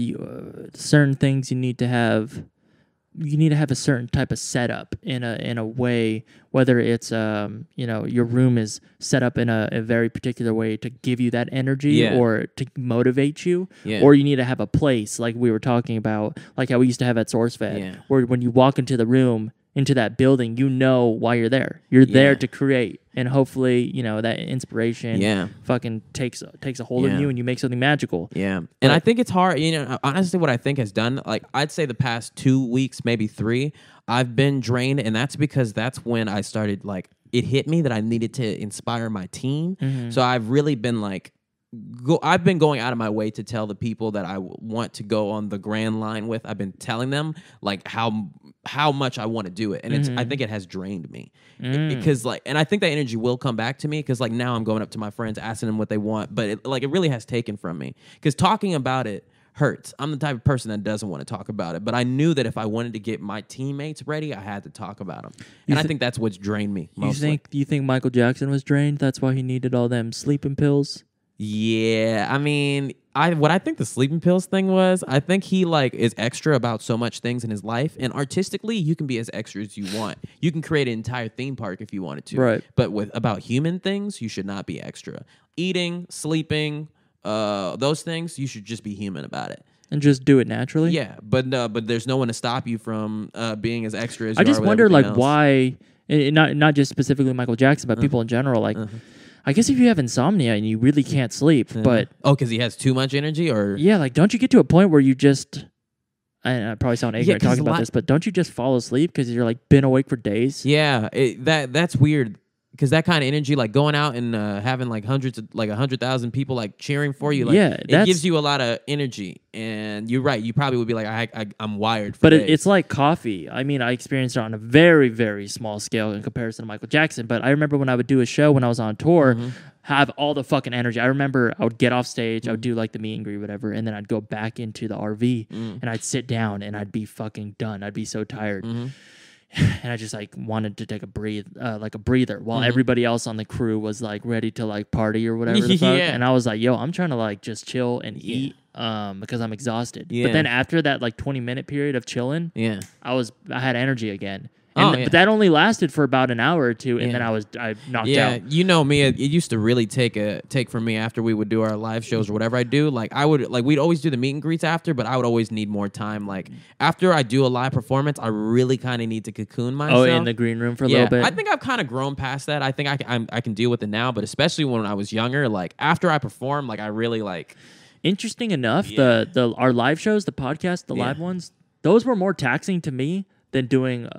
Speaker 1: certain things you need to have a certain type of setup in a way, whether it's your room is set up in a very particular way to give you that energy or to motivate you, or you need to have a place like we were talking about, like how we used to have at SourceFed, where when you walk into the room, into that building, you know why you're there. You're there to create, and hopefully, that inspiration fucking takes a hold of you, and you make something magical.
Speaker 2: Yeah, and I think it's hard. Honestly, what I think has done, like I'd say the past 2 weeks, maybe 3, I've been drained, and that's because that's when I started like it hit me that I needed to inspire my team. So I've really been like. I've been going out of my way to tell the people that I want to go on the Grand Line with. I've been telling them like how much I want to do it, and I think it has drained me because and I think that energy will come back to me because like now I'm going up to my friends asking them what they want, but it really has taken from me because talking about it hurts. I'm the type of person that doesn't want to talk about it, but I knew that if I wanted to get my teammates ready, I had to talk about them, and I think that's what's drained me mostly.
Speaker 1: You think Michael Jackson was drained? That's why he needed all them sleeping pills.
Speaker 2: Yeah, I mean, what I think the sleeping pills thing was, I think he like is extra about so much things in his life, and artistically, you can be as extra as you want. You can create an entire theme park if you wanted to,
Speaker 1: right?
Speaker 2: But about human things, you should not be extra. Eating, sleeping, those things, you should just be human about it.
Speaker 1: And just do it naturally.
Speaker 2: Yeah, but there's no one to stop you from being as extra as you are.
Speaker 1: I just wonder, like,
Speaker 2: else.
Speaker 1: Why, not just specifically Michael Jackson, but people in general, like. I guess if you have insomnia and you really can't sleep, but...
Speaker 2: Oh, because he has too much energy? Or
Speaker 1: yeah, like, don't you get to a point where you just... I probably sound ignorant talking about this, but don't you just fall asleep because you're, like, been awake for days?
Speaker 2: Yeah, that's weird. Because that kind of energy, like going out and having like 100,000 people like cheering for you, like it gives you a lot of energy. And you're right, you probably would be like, I'm wired for days.
Speaker 1: It's like coffee. I mean, I experienced it on a very, very small scale in comparison to Michael Jackson. But I remember when I would do a show when I was on tour, have all the fucking energy. I remember I would get off stage, I would do like the meet and greet, whatever, and then I'd go back into the RV and I'd sit down and I'd be fucking done. I'd be so tired. And I just like wanted to take a breather while everybody else on the crew was like ready to like party or whatever the fuck. And I was like, yo, I'm trying to like just chill and eat because I'm exhausted. But then after that like 20-minute period of chilling, I had energy again. But that only lasted for about an hour or two, and then I knocked out.
Speaker 2: Yeah, you know me. It used to really take for me after we would do our live shows or whatever I do. Like we'd always do the meet and greets after, but I would always need more time. Like after I do a live performance, I really kind of need to cocoon myself.
Speaker 1: Oh, in the green room for a little bit.
Speaker 2: I think I've kind of grown past that. I think I can deal with it now, but especially when I was younger, like after I perform, like I really like.
Speaker 1: Interesting enough, our live shows, the podcast, the live ones, those were more taxing to me than doing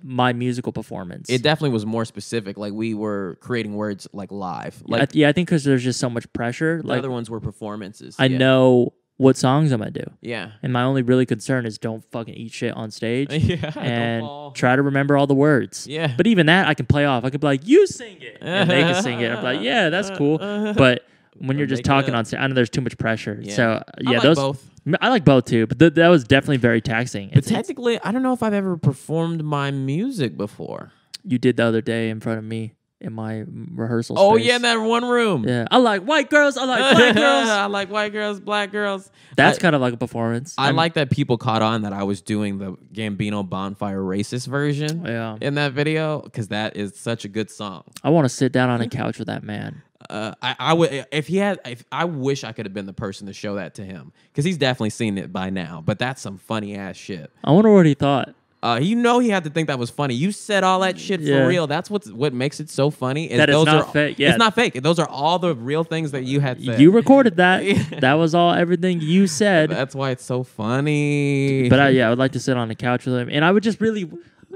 Speaker 1: my musical performance.
Speaker 2: It definitely was more specific. Like we were creating words like live. Like
Speaker 1: I think because there's just so much pressure.
Speaker 2: The other ones were performances.
Speaker 1: I know what songs I'm gonna do.
Speaker 2: Yeah.
Speaker 1: And my only really concern is don't fucking eat shit on stage. And
Speaker 2: don't
Speaker 1: try to remember all the words.
Speaker 2: Yeah.
Speaker 1: But even that I can play off. I could be like, you sing it. And they can sing it. I'm like, yeah, that's cool. But when you're just talking on stage, I know there's too much pressure.
Speaker 2: Yeah.
Speaker 1: So
Speaker 2: I like both.
Speaker 1: I like both too, but that was definitely very taxing.
Speaker 2: But technically, I don't know if I've ever performed my music before.
Speaker 1: You did the other day in front of me in my rehearsal
Speaker 2: Oh,
Speaker 1: space.
Speaker 2: yeah, in that one room.
Speaker 1: Yeah. I like white girls. I like black girls.
Speaker 2: I like white girls, black girls.
Speaker 1: That's kind of like a performance.
Speaker 2: I like that people caught on that I was doing the Gambino Bonfire racist version in that video because that is such a good song.
Speaker 1: I want to sit down on a couch with that man.
Speaker 2: I would if I wish I could have been the person to show that to him because he's definitely seen it by now. But that's some funny ass shit.
Speaker 1: I wonder what he thought.
Speaker 2: He had to think that was funny. You said all that shit for real. That's what makes it so funny.
Speaker 1: That it's not fake. Yeah.
Speaker 2: It's not fake. Those are all the real things that you had said.
Speaker 1: You recorded that. That was everything you said.
Speaker 2: That's why it's so funny.
Speaker 1: But I would like to sit on the couch with him, and I would just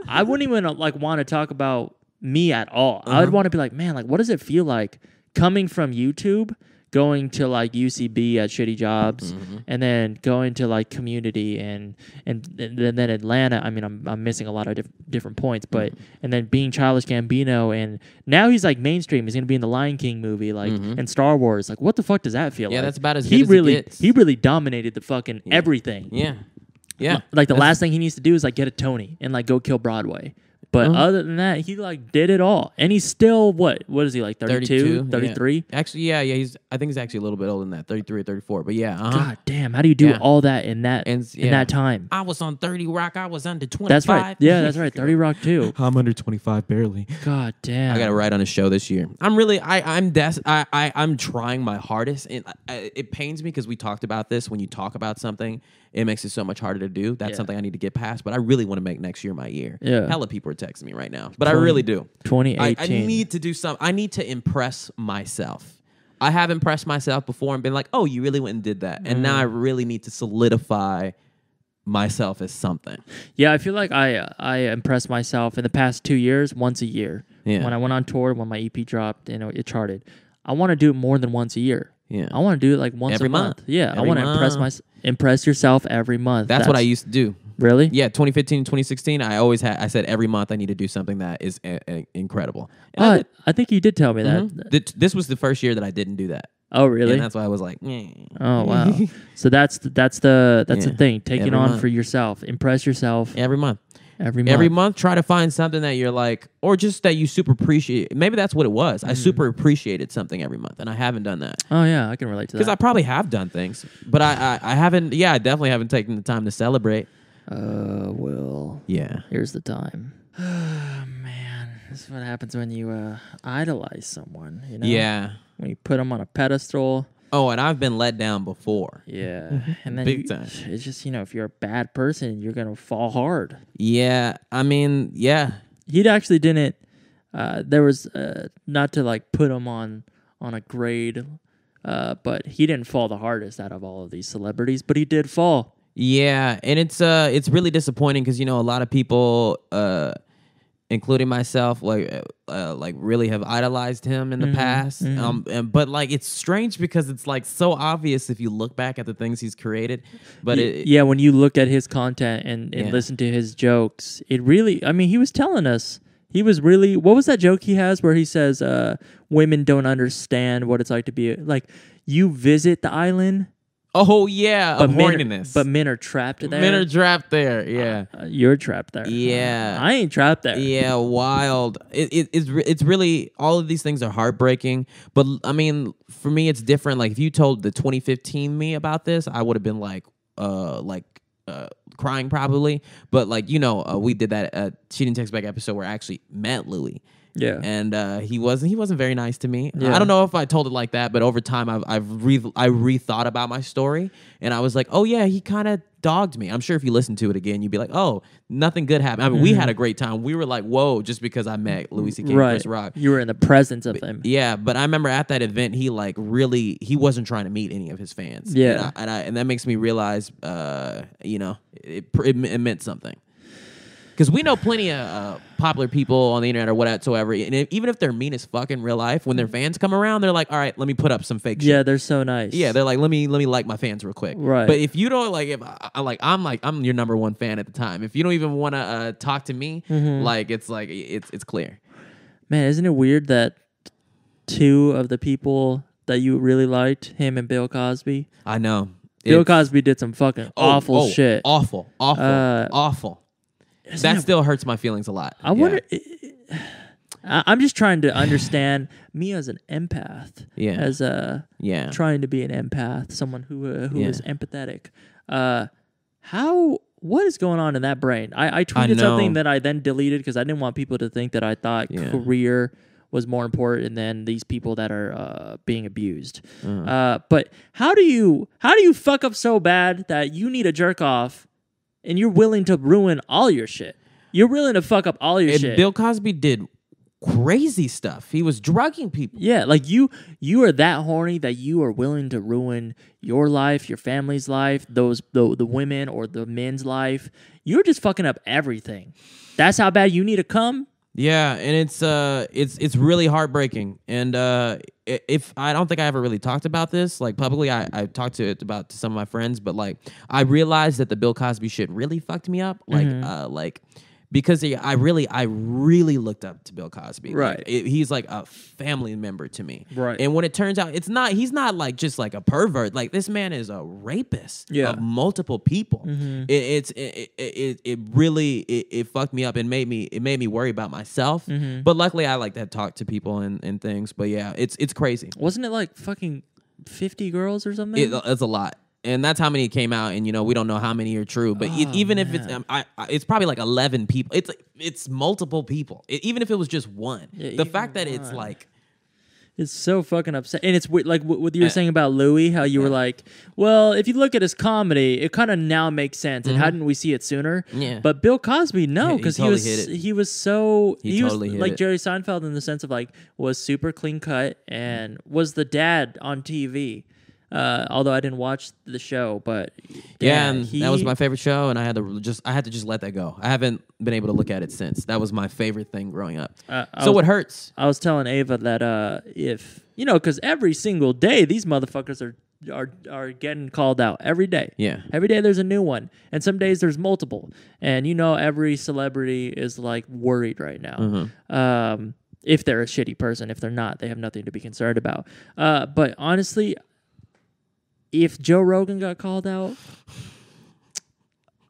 Speaker 1: I wouldn't even want to talk about me at all. I would want to be like, man, like what does it feel like coming from YouTube? Going to like UCB at shitty jobs, and then going to like community and then Atlanta. I mean, I'm missing a lot of different points, but and then being Childish Gambino, and now he's like mainstream. He's gonna be in the Lion King movie, like and Star Wars. Like, what the fuck does that feel like?
Speaker 2: Yeah, that's about as good as it gets.
Speaker 1: He really dominated the fucking everything.
Speaker 2: Yeah.
Speaker 1: Like the last thing he needs to do is like get a Tony and like go kill Broadway. But other than that, he like did it all. And he's still what is he like 32, 33?
Speaker 2: Yeah. Actually, I think he's actually a little bit older than that, 33 or 34. But yeah,
Speaker 1: God damn, how do you do all that in that time?
Speaker 2: I was on 30 Rock, I was under 25.
Speaker 1: That's right. Yeah, that's right. 30 Rock too.
Speaker 2: I'm under 25 barely.
Speaker 1: God damn.
Speaker 2: I got to write on a show this year. I'm really I'm trying my hardest, and it pains me because we talked about this. When you talk about something, it makes it so much harder to do. That's something I need to get past, but I really want to make next year my year.
Speaker 1: Yeah.
Speaker 2: Hella people are texting me right now, but I really do.
Speaker 1: 2018.
Speaker 2: I need to do something. I need to impress myself. I have impressed myself before and been like, oh, you really went and did that. And now I really need to solidify myself as something.
Speaker 1: Yeah, I feel like I impressed myself in the past 2 years once a year.
Speaker 2: Yeah.
Speaker 1: When I went on tour, when my EP dropped, it charted. I want to do it more than once a year.
Speaker 2: Yeah.
Speaker 1: I want to do it like once
Speaker 2: every
Speaker 1: a month. Yeah,
Speaker 2: every
Speaker 1: I want to impress yourself every month.
Speaker 2: That's what I used to do.
Speaker 1: Really?
Speaker 2: Yeah, 2015, 2016, I said every month I need to do something that is incredible.
Speaker 1: I think you did tell me that.
Speaker 2: This was the first year that I didn't do that.
Speaker 1: Oh, really?
Speaker 2: And that's why I was like,
Speaker 1: oh, wow. So that's the thing. Take it on for yourself. Impress yourself.
Speaker 2: Every month.
Speaker 1: Every month,
Speaker 2: try to find something that you're like, or just that you super appreciate. Maybe that's what it was. I super appreciated something every month, and I haven't done that.
Speaker 1: Oh, yeah, I can relate to that.
Speaker 2: Because I probably have done things, but I haven't, I definitely haven't taken the time to celebrate.
Speaker 1: Well,
Speaker 2: yeah.
Speaker 1: Here's the time. Oh, man. This is what happens when you idolize someone, you know?
Speaker 2: Yeah.
Speaker 1: When you put them on a pedestal.
Speaker 2: Oh, and I've been let down before.
Speaker 1: Yeah. And then
Speaker 2: Big time.
Speaker 1: It's just, if you're a bad person, you're going to fall hard.
Speaker 2: Yeah. I mean, yeah.
Speaker 1: He actually didn't, there was, not to like put him on a grade, but he didn't fall the hardest out of all of these celebrities, but he did fall.
Speaker 2: Yeah. And it's really disappointing because, a lot of people, including myself, like really have idolized him in the past. But like it's strange because it's like so obvious if you look back at the things he's created. But
Speaker 1: when you look at his content and listen to his jokes, it really, he was telling us, he was really, what was that joke he has where he says, women don't understand what it's like to be, like, you visit the island.
Speaker 2: Oh, yeah, of horniness.
Speaker 1: But men are trapped there.
Speaker 2: Men are trapped there, yeah.
Speaker 1: You're trapped there.
Speaker 2: Yeah.
Speaker 1: I ain't trapped there.
Speaker 2: Yeah, wild. It's really, all of these things are heartbreaking. But, for me, it's different. Like, if you told the 2015 me about this, I would have been like crying probably. But like, we did that She Didn't Text Back episode where I actually met Louis.
Speaker 1: Yeah,
Speaker 2: and he wasn't very nice to me.
Speaker 1: Yeah.
Speaker 2: I don't know if I told it like that, but over time I rethought about my story, and I was like, oh yeah, he kind of dogged me. I'm sure if you listen to it again, you'd be like, oh, nothing good happened. I mean, we had a great time. We were like, whoa, just because I met Louis C.K. and Chris Rock.
Speaker 1: You were in the presence of him.
Speaker 2: Yeah, but I remember at that event, he wasn't trying to meet any of his fans.
Speaker 1: Yeah,
Speaker 2: and that makes me realize, it meant something. Because we know plenty of popular people on the internet or whatsoever, and even if they're mean as fuck in real life, when their fans come around, they're like, all right, let me put up some fake shit.
Speaker 1: Yeah, they're so nice.
Speaker 2: Yeah, they're like, let me like my fans real quick.
Speaker 1: Right.
Speaker 2: But if you don't I'm your number one fan at the time. If you don't even want to talk to me, it's clear.
Speaker 1: Man, isn't it weird that two of the people that you really liked, him and Bill Cosby?
Speaker 2: I know.
Speaker 1: Bill Cosby did some fucking awful shit.
Speaker 2: Awful. That still hurts my feelings a lot.
Speaker 1: I wonder. I'm just trying to understand me as an empath.
Speaker 2: Yeah.
Speaker 1: As trying to be an empath, someone who is empathetic. What is going on in that brain? I tweeted something that I then deleted because I didn't want people to think that I thought career was more important than these people that are being abused. But how do you fuck up so bad that you need a jerk off? And you're willing to ruin all your shit. You're willing to fuck up all your shit.
Speaker 2: Bill Cosby did crazy stuff. He was drugging people.
Speaker 1: Yeah, like you are that horny that you are willing to ruin your life, your family's life, the women or the men's life. You're just fucking up everything. That's how bad you need to come.
Speaker 2: Yeah, and it's really heartbreaking. And if I don't think I ever really talked about this like publicly, I talked to some of my friends, but like I realized that the Bill Cosby shit really fucked me up. Like because I really looked up to Bill Cosby.
Speaker 1: Right.
Speaker 2: Like, he's like a family member to me.
Speaker 1: Right.
Speaker 2: And when it turns out he's not like just like a pervert. Like this man is a rapist of multiple people. Mm-hmm. It really fucked me up and made me worry about myself. Mm-hmm. But luckily I like to talk to people and things. But yeah, it's crazy.
Speaker 1: Wasn't it like fucking 50 girls or something?
Speaker 2: It's a lot. And that's how many came out, and we don't know how many are true. But even if it's probably like 11 people. It's multiple people. Even if it was just one, the fact that it's like,
Speaker 1: it's so fucking upset. And it's like what you were saying about Louis, how you were like, well, if you look at his comedy, it kind of now makes sense. And hadn't we see it sooner?
Speaker 2: Yeah.
Speaker 1: But Bill Cosby, no, because he was
Speaker 2: totally
Speaker 1: like Jerry Seinfeld in the sense of like was super clean cut and was the dad on TV. Although I didn't watch the show, but
Speaker 2: and that was my favorite show, and I had to just let that go. I haven't been able to look at it since. That was my favorite thing growing up. It hurts.
Speaker 1: I was telling Ava that if because every single day these motherfuckers are getting called out every day.
Speaker 2: Yeah,
Speaker 1: every day there's a new one, and some days there's multiple. And every celebrity is like worried right now. Mm-hmm. If they're a shitty person, if they're not, they have nothing to be concerned about. But honestly, if Joe Rogan got called out,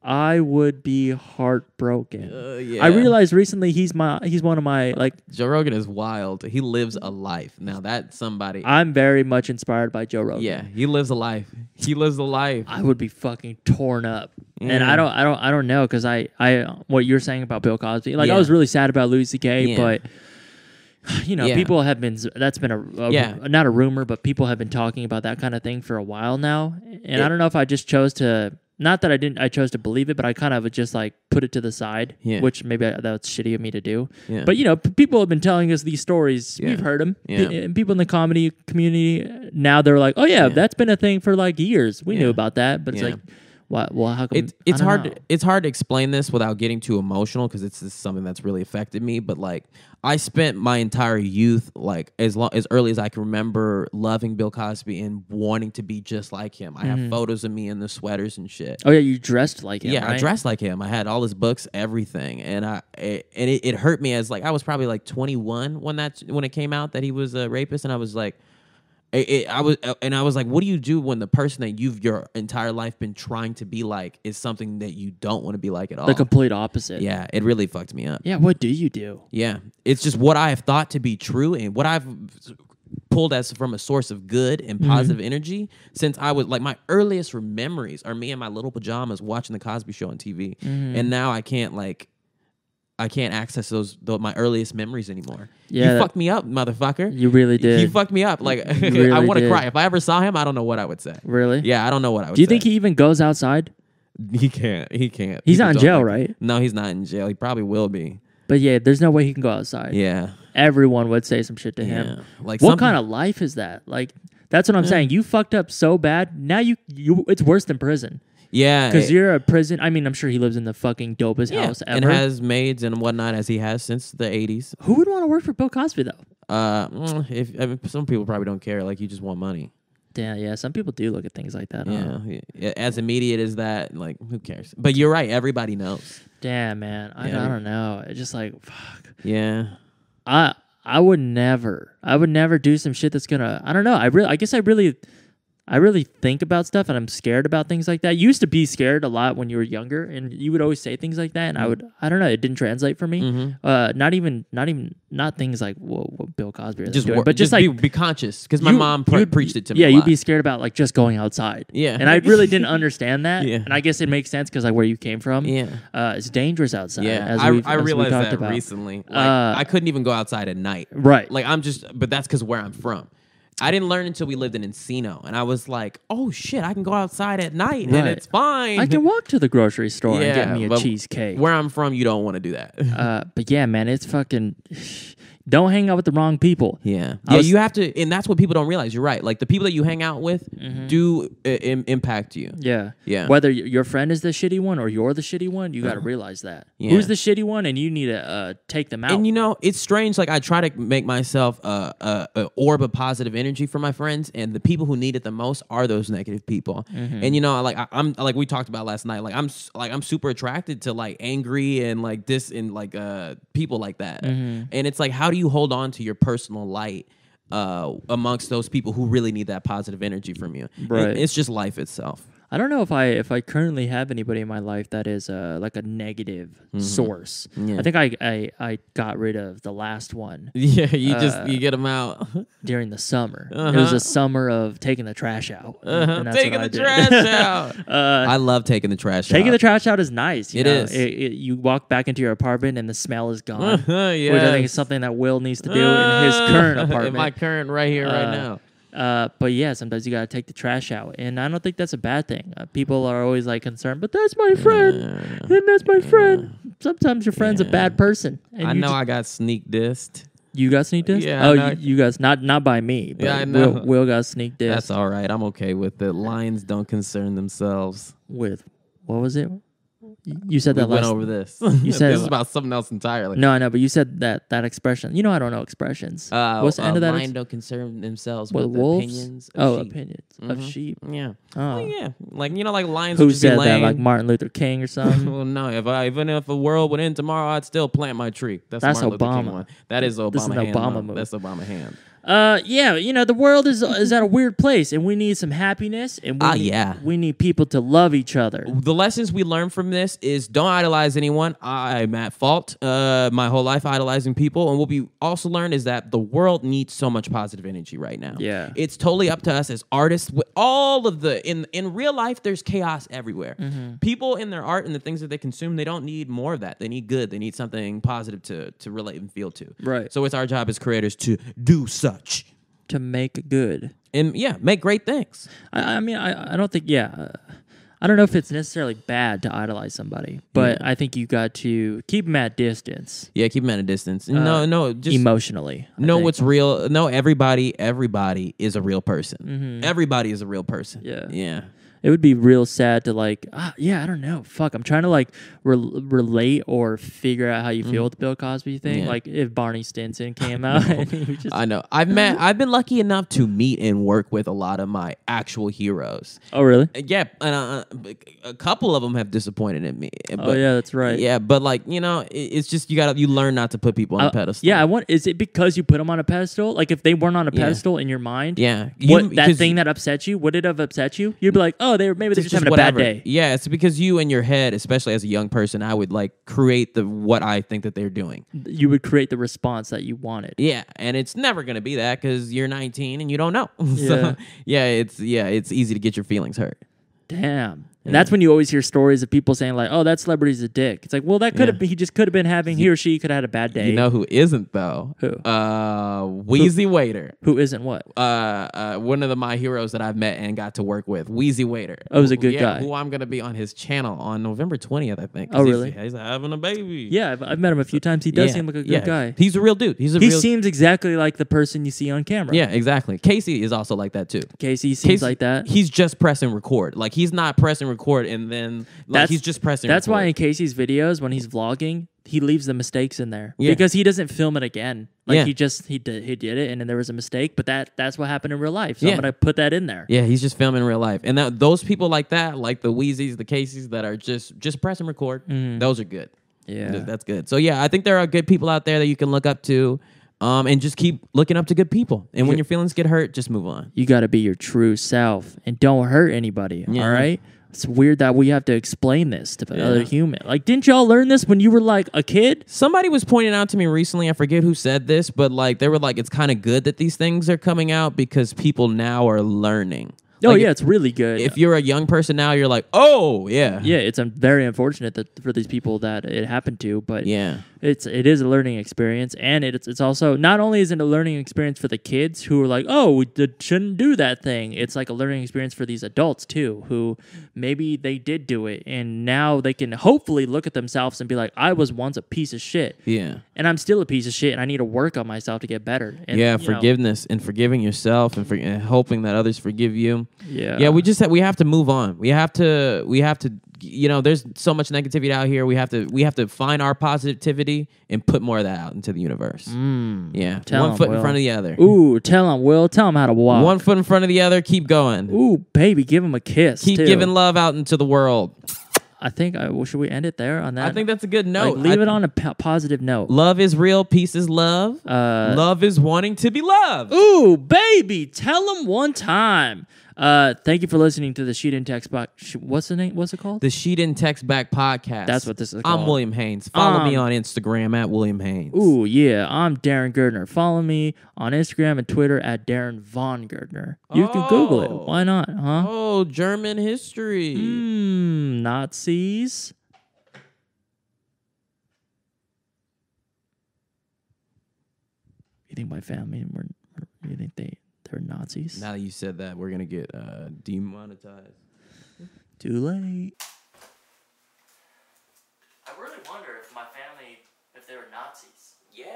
Speaker 1: I would be heartbroken.
Speaker 2: Yeah.
Speaker 1: I realized recently he's one of my like.
Speaker 2: Joe Rogan is wild. He lives a life. Now that's somebody.
Speaker 1: I'm very much inspired by Joe Rogan.
Speaker 2: Yeah, he lives a life. He lives a life.
Speaker 1: I would be fucking torn up, and I don't know because I what you're saying about Bill Cosby. Like I was really sad about Louis C.K., but. People have been. That's been a not a rumor, but people have been talking about that kind of thing for a while now. And I don't know if I just chose to. Not that I chose to believe it, but I kind of just like put it to the side, which maybe that's shitty of me to do. Yeah. But people have been telling us these stories. We've heard them. And people in the comedy community now they're like, oh yeah, that's been a thing for like years. We knew about that, but it's like. Well, how come?
Speaker 2: It's hard. It's hard to explain this without getting too emotional because this is something that's really affected me. But like, I spent my entire youth, like as early as I can remember, loving Bill Cosby and wanting to be just like him. I have photos of me in the sweaters and shit.
Speaker 1: Oh yeah, you dressed like him.
Speaker 2: Yeah,
Speaker 1: right?
Speaker 2: I dressed like him. I had all his books, everything, and it hurt me as like I was probably like 21 when it came out that he was a rapist, and I was like. I was like, what do you do when the person that you've your entire life been trying to be like is something that you don't want to be like at all?
Speaker 1: The complete opposite.
Speaker 2: Yeah, it really fucked me up.
Speaker 1: Yeah, what do you do?
Speaker 2: Yeah, it's just what I have thought to be true and what I've pulled as from a source of good and positive energy since I was like, my earliest memories are me in my little pajamas watching the Cosby Show on TV, and now I can't access my earliest memories anymore.
Speaker 1: Yeah,
Speaker 2: you fucked me up, motherfucker.
Speaker 1: You really did.
Speaker 2: You fucked me up. Like
Speaker 1: really
Speaker 2: I want to
Speaker 1: did.
Speaker 2: cry. If I ever saw him, I don't know what I would say.
Speaker 1: Really?
Speaker 2: Yeah, I don't know what I would say.
Speaker 1: Do you think he even goes outside?
Speaker 2: He can't. He can't.
Speaker 1: He's
Speaker 2: People
Speaker 1: not in
Speaker 2: don't
Speaker 1: jail,
Speaker 2: like
Speaker 1: right?
Speaker 2: it. No, he's not in jail. He probably will be.
Speaker 1: But yeah, there's no way he can go outside.
Speaker 2: Yeah.
Speaker 1: Everyone would say some shit to
Speaker 2: Yeah.
Speaker 1: him.
Speaker 2: Like
Speaker 1: What kind of life is that? Like, that's what I'm saying. You fucked up so bad. Now you it's worse than prison.
Speaker 2: Yeah.
Speaker 1: Because you're a prison. I mean, I'm sure he lives in the fucking dopest house
Speaker 2: and
Speaker 1: ever.
Speaker 2: has maids and whatnot as he has since the 80s.
Speaker 1: Who would want to work for Bill Cosby though?
Speaker 2: Some people probably don't care. Like, you just want money.
Speaker 1: Yeah. Some people do look at things like that. Huh?
Speaker 2: Yeah. As immediate as that, like, who cares? But you're right. Everybody knows.
Speaker 1: Damn, man. I don't know. It's just like, fuck.
Speaker 2: Yeah.
Speaker 1: I would never do some shit that's gonna. I don't know. I guess I really think about stuff, and I'm scared about things like that. You used to be scared a lot when you were younger, and you would always say things like that, and I don't know, it didn't translate for me. Not things like what Bill Cosby is doing, but just like
Speaker 2: be conscious, because my mom preached it to me.
Speaker 1: Yeah,
Speaker 2: a
Speaker 1: you'd
Speaker 2: lot.
Speaker 1: be scared about like just going outside.
Speaker 2: Yeah,
Speaker 1: and I really didn't understand that.
Speaker 2: Yeah.
Speaker 1: And I guess it makes sense because like where you came from.
Speaker 2: Yeah,
Speaker 1: it's dangerous outside.
Speaker 2: Yeah, I realized that recently. Like, I couldn't even go outside at night.
Speaker 1: Right.
Speaker 2: Like but that's because where I'm from. I didn't learn until we lived in Encino, and I was like, "Oh shit, I can go outside at night and it's fine.
Speaker 1: I can walk to the grocery store and get me a cheesecake."
Speaker 2: Where I'm from, you don't want to do that.
Speaker 1: But yeah, man, it's fucking. Don't hang out with the wrong people.
Speaker 2: Yeah, you have to, and that's what people don't realize. You're right. Like the people that you hang out with do impact you.
Speaker 1: Yeah. Whether your friend is the shitty one or you're the shitty one, you got to realize that.
Speaker 2: Yeah.
Speaker 1: Who's the shitty one, and you need to take them out.
Speaker 2: And it's strange. Like I try to make myself a orb of positive energy for my friends, and the people who need it the most are those negative people. And like I'm like we talked about last night. Like I'm super attracted to like angry and like this and like people like that. And it's like, how do you hold on to your personal light amongst those people who really need that positive energy from you?
Speaker 1: Right.
Speaker 2: It's just life itself.
Speaker 1: I don't know if I currently have anybody in my life that is like a negative source.
Speaker 2: Yeah.
Speaker 1: I think I got rid of the last one.
Speaker 2: Yeah, you get them out
Speaker 1: during the summer. It was a summer of taking the trash out. And that's
Speaker 2: taking
Speaker 1: what
Speaker 2: the
Speaker 1: I did.
Speaker 2: trash out. I love taking the trash out.
Speaker 1: Taking the trash out is nice.
Speaker 2: It is.
Speaker 1: You walk back into your apartment and the smell is gone.
Speaker 2: Yes.
Speaker 1: Which I think is something that Will needs to do in his current apartment.
Speaker 2: In my current right here, right now.
Speaker 1: But yeah, sometimes you gotta take the trash out, and I don't think that's a bad thing. People are always like concerned, but that's my friend, and that's my friend. Sometimes your friend's a bad person. And
Speaker 2: I know I got sneak dissed.
Speaker 1: You got sneak dissed?
Speaker 2: Yeah,
Speaker 1: oh, you guys not by me, but
Speaker 2: I know.
Speaker 1: Will got sneak dissed.
Speaker 2: That's all right. I'm okay with it. Lions don't concern themselves.
Speaker 1: With what was it? You said
Speaker 2: we
Speaker 1: that
Speaker 2: went
Speaker 1: last.
Speaker 2: over this.
Speaker 1: You said
Speaker 2: this is about something else entirely.
Speaker 1: No, I know, but you said that expression. I don't know expressions. What's the end of that?
Speaker 2: Lions don't concern themselves
Speaker 1: with
Speaker 2: wolves?
Speaker 1: Opinions of sheep. Opinions of sheep.
Speaker 2: Yeah.
Speaker 1: Oh,
Speaker 2: yeah. Like like lions.
Speaker 1: Who
Speaker 2: would just
Speaker 1: said
Speaker 2: be laying.
Speaker 1: that? Like Martin Luther King or something?
Speaker 2: Well, no. Even if the world would end tomorrow, I'd still plant my tree. That's Martin Luther King one. That is Obama.
Speaker 1: This is an
Speaker 2: hand,
Speaker 1: Obama move.
Speaker 2: That's Obama hand.
Speaker 1: Yeah, the world is at a weird place, and we need some happiness, and we need people to love each other.
Speaker 2: The lessons we learn from this is don't idolize anyone. I'm at fault my whole life idolizing people, and what we also learned is that the world needs so much positive energy right now.
Speaker 1: Yeah,
Speaker 2: it's totally up to us as artists. With all of in real life, there's chaos everywhere. People in their art and the things that they consume, they don't need more of that. They need good. They need something positive to relate and feel to.
Speaker 1: Right.
Speaker 2: So it's our job as creators to do such.
Speaker 1: To make good.
Speaker 2: And make great things.
Speaker 1: I mean, I don't think, I don't know if it's necessarily bad to idolize somebody, but I think you got to keep them at distance.
Speaker 2: Yeah, keep them at a distance. No, just
Speaker 1: emotionally.
Speaker 2: Know what's real. No, everybody is a real person. Everybody is a real person.
Speaker 1: Yeah. It would be real sad to I don't know. Fuck, I'm trying to relate or figure out how you feel with the Bill Cosby thing. Yeah. Like if Barney Stinson came out. And he just
Speaker 2: I know. I've been lucky enough to meet and work with a lot of my actual heroes.
Speaker 1: Oh, really?
Speaker 2: Yeah, and a couple of them have disappointed in me.
Speaker 1: Oh yeah, that's right.
Speaker 2: Yeah, but like, it's just you learn not to put people on a pedestal.
Speaker 1: Yeah, is it because you put them on a pedestal? Like if they weren't on a pedestal in your mind, that thing that upset you, would it have upset you? You'd be like, oh, maybe they're just having a bad day.
Speaker 2: Yeah, it's because you in your head, especially as a young person, I would like create what I think that they're doing.
Speaker 1: You would create the response that you wanted.
Speaker 2: Yeah, and it's never gonna be that because you're 19 and you don't know.
Speaker 1: Yeah.
Speaker 2: So it's easy to get your feelings hurt.
Speaker 1: Damn. And that's when you always hear stories of people saying like, "Oh, that celebrity's a dick." It's like, well, that could have been. He just could have been having. He or she could have had a bad day.
Speaker 2: You know who isn't though?
Speaker 1: Who?
Speaker 2: Wheezy Waiter.
Speaker 1: Who isn't what?
Speaker 2: One of my heroes that I've met and got to work with, Wheezy Waiter.
Speaker 1: Oh, he's a good guy.
Speaker 2: Who I'm gonna be on his channel on November 20th, I think.
Speaker 1: Oh, really?
Speaker 2: He's having a baby.
Speaker 1: Yeah, I've met him a few times. He does seem like a good guy.
Speaker 2: He's a real dude. He
Speaker 1: seems exactly like the person you see on camera.
Speaker 2: Yeah, exactly. Casey is also like that too.
Speaker 1: Casey seems like that.
Speaker 2: He's just pressing record. Like he's not pressing record and then he's just pressing
Speaker 1: That's
Speaker 2: record.
Speaker 1: why in Casey's videos when he's vlogging, he leaves the mistakes in there
Speaker 2: Yeah.
Speaker 1: because he doesn't film it again. Like he did it and then there was a mistake, but that's what happened in real life. So I'm gonna put that in there.
Speaker 2: Yeah, he's just filming in real life, and those people like that, like the Wheezys, the Caseys, that are just press and record. Those are good.
Speaker 1: Yeah,
Speaker 2: that's good. So yeah, I think there are good people out there that you can look up to, and just keep looking up to good people. And when your feelings get hurt, just move on.
Speaker 1: You got to be your true self and don't hurt anybody.
Speaker 2: Yeah.
Speaker 1: All right. It's weird that we have to explain this to another human. Like, didn't y'all learn this when you were like a kid?
Speaker 2: Somebody was pointing out to me recently, I forget who said this, but like they were like, it's kind of good that these things are coming out because people now are learning.
Speaker 1: Oh, yeah, it's really good.
Speaker 2: If you're a young person now, you're like, oh, yeah.
Speaker 1: Yeah, it's very unfortunate for these people that it happened to, but
Speaker 2: yeah,
Speaker 1: it is a learning experience, and it's also, not only is it a learning experience for the kids who are like, oh, we shouldn't do that thing. It's like a learning experience for these adults, too, who maybe they did do it, and now they can hopefully look at themselves and be like, I was once a piece of shit.
Speaker 2: Yeah.
Speaker 1: And I'm still a piece of shit, and I need to work on myself to get better. And,
Speaker 2: forgiveness and forgiving yourself and hoping that others forgive you.
Speaker 1: Yeah,
Speaker 2: we have to move on. We have to there's so much negativity out here. We have to find our positivity and put more of that out into the universe. Yeah, one foot in front of the other.
Speaker 1: Ooh, tell him, Will. Tell him how to walk.
Speaker 2: One foot in front of the other. Keep going.
Speaker 1: Ooh, baby, give him a kiss.
Speaker 2: Keep giving love out into the world.
Speaker 1: I think, should we end it there on that?
Speaker 2: I think that's a good note.
Speaker 1: Like, leave it on a positive note.
Speaker 2: Love is real. Peace is love. Love is wanting to be loved.
Speaker 1: Ooh, baby, tell them one time. Thank you for listening to the She Didn't Text Back. What's the name? What's it called?
Speaker 2: The She Didn't Text Back podcast.
Speaker 1: That's what this is called.
Speaker 2: I'm William Haynes. Follow me on Instagram at William Haynes.
Speaker 1: Ooh, yeah. I'm Darren Girdner. Follow me on Instagram and Twitter at Darren Von Girdner. You can Google it. Why not, huh?
Speaker 2: Oh, German history.
Speaker 1: Nazis. You think my family you think they're Nazis?
Speaker 2: Now that you said that, we're gonna get demonetized.
Speaker 1: Too late. I really wonder if my family, if they were Nazis.
Speaker 2: Yeah.